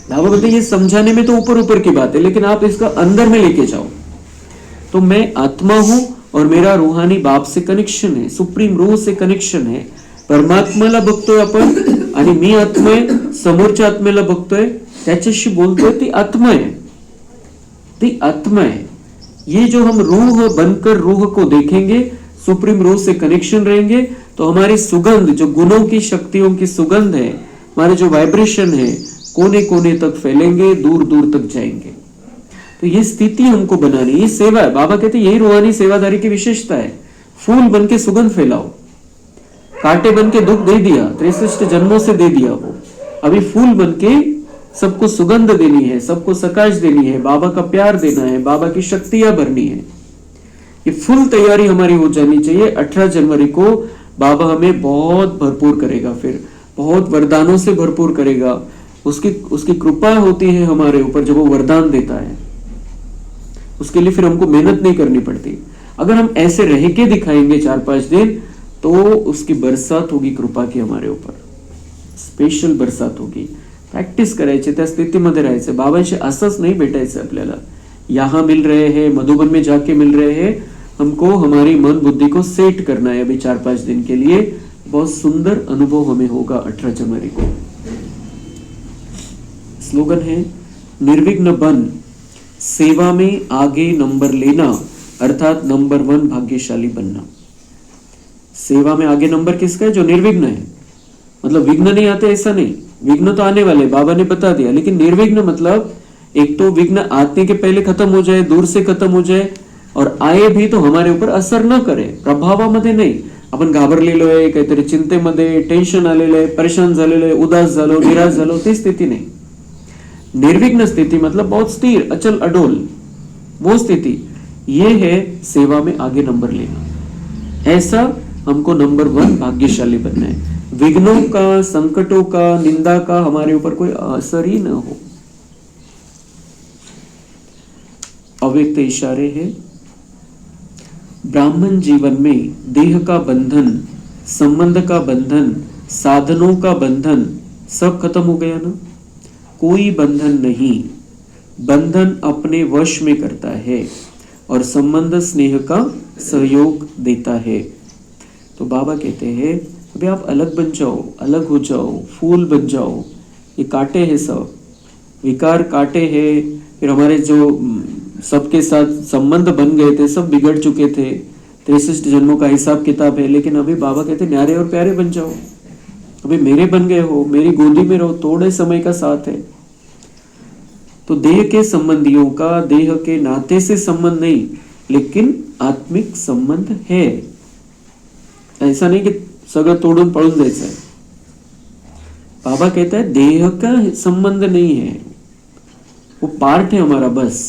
Speaker 1: बाबा बोलते ये समझाने में तो ऊपर ऊपर की बात है, लेकिन आप इसका अंदर में लेके जाओ। तो मैं आत्मा हूं और मेरा रूहानी बाप से कनेक्शन है, सुप्रीम रूह से कनेक्शन है। परमात्म्याला बघतोय आपण आणि मी आत्मा आहे, समोरच्या आत्म्याला बघतोय, त्याच्याशी बोलतोय, ती आत्मा आहे, ती आत्मा है। ये जो हम रूह बनकर रूह को देखेंगे, सुप्रीम रूह से कनेक्शन रहेंगे, तो हमारी सुगंध, जो गुणों की शक्तियों की सुगंध है, हमारे जो वाइब्रेशन है, कोने कोने तक फैलेंगे, दूर दूर तक जाएंगे। तो ये स्थिति हमको बनानी, ये सेवा है। बाबा कहते यही रूहानी सेवादारी की विशेषता है। फूल बन के सुगंध फैलाओ, कांटे बन के दुख दे दिया, 63 जन्मों से दे दिया वो, अभी फूल बन के सबको सुगंध देनी है, सबको सकाश देनी है, बाबा का प्यार देना है, बाबा की शक्तियां भरनी है। कि फुल तैयारी हमारी हो जानी चाहिए। 18 जनवरी को बाबा हमें बहुत भरपूर करेगा, फिर बहुत वरदानों से भरपूर करेगा। उसकी उसकी कृपा होती है हमारे ऊपर जब वो वरदान देता है। उसके लिए फिर हमको मेहनत नहीं करनी पड़ती। अगर हम ऐसे रह के दिखाएंगे 4-5 दिन, तो उसकी बरसात होगी कृपा की हमारे ऊपर, स्पेशल बरसात होगी। प्रॅक्टिस करायची, त्या स्थितीमध्ये राहायचं। बाबांशी असंच नाही भेटायचं आपल्याला, यहाँ मिल रहे हैं, मधुबन में जाके मिल रहे हैं। हमको हमारी मन बुद्धि को सेट करना है अभी 4-5 दिन के लिए। बहुत सुंदर अनुभव हमें होगा 18 जनवरी को। स्लोगन है, निर्विघ्न बन, सेवा में आगे नंबर लेना, अर्थात नंबर 1 भाग्यशाली बनना। सेवा में आगे नंबर किसका है? जो निर्विघ्न है। मतलब विघ्न नहीं आते ऐसा नहीं, विघ्न तो आने वाले, बाबा ने बता दिया। लेकिन निर्विघ्न मतलब एक तो विघ्न आने के पहले खत्म हो जाए, दूर से खत्म हो जाए, और आए भी तो हमारे ऊपर असर न करे, प्रभावामध्ये नाही। आपण घाबरलेलो आहे, काहीतरी चिंतेमध्ये, टेन्शन आलेलं आहे, परेशान झालेलो आहे, उदास झालो, निराश झालो, ती स्थिती नहीं। निर्विघ्न स्थिति मतलब बहुत स्थिर, अचल अडोल, वो स्थिति, ये है सेवा में आगे नंबर लेना। ऐसा हमको नंबर 1 भाग्यशाली बनना है। विघ्नों का, संकटों का, निंदा का हमारे ऊपर कोई असर ही न हो। अव्यक्त इशारे हैं। ब्राह्मण जीवन में देह का बंधन, संबंध का बंधन, साधनों का बंधन सब खत्म हो गया ना। कोई बंधन नहीं, बंधन अपने वश में करता है और संबंध स्नेह का सहयोग देता है। तो बाबा कहते हैं अभी आप अलग बन जाओ, अलग हो जाओ, फूल बन जाओ। ये कांटे हैं, सब विकार कांटे हैं। फिर हमारे जो सबके साथ संबंध बन गए थे, सब बिगड़ चुके थे। 63 जन्मों का हिसाब किताब है। लेकिन अभी बाबा कहते न्यारे और प्यारे बन जाओ। अभी मेरे बन गए हो, मेरी गोदी में रहो, थोड़े समय का साथ है। तो देह के संबंधियों का देह के नाते से संबंध नहीं, लेकिन आत्मिक संबंध है। ऐसा नहीं कि सगळं तोडून पळून जायचं है। बाबा कहता है देह का संबंध नहीं है, वो पार्ट है हमारा बस,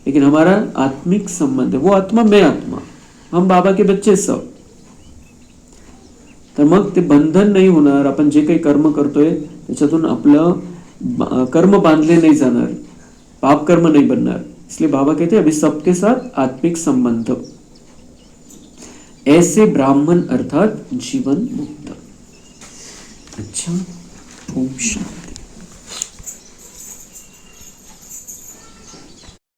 Speaker 1: लेकिन हमारा आत्मिक संबंध है। वो आत्मा, मैं आत्मा, हम बाबा के बच्चे सब। तर मग ते बंधन नाही होणार। आपण जे काही कर्म करतोय त्याच्यातून आपलं कर्म बांधले नाही जाणार, पाप कर्म नहीं बनणार। इसलिए बाबा कहते हैं अभी सबके साथ आत्मिक संबंध। ऐसे ब्राह्मण अर्थात जीवन मुक्त। अच्छा, ओम शांति।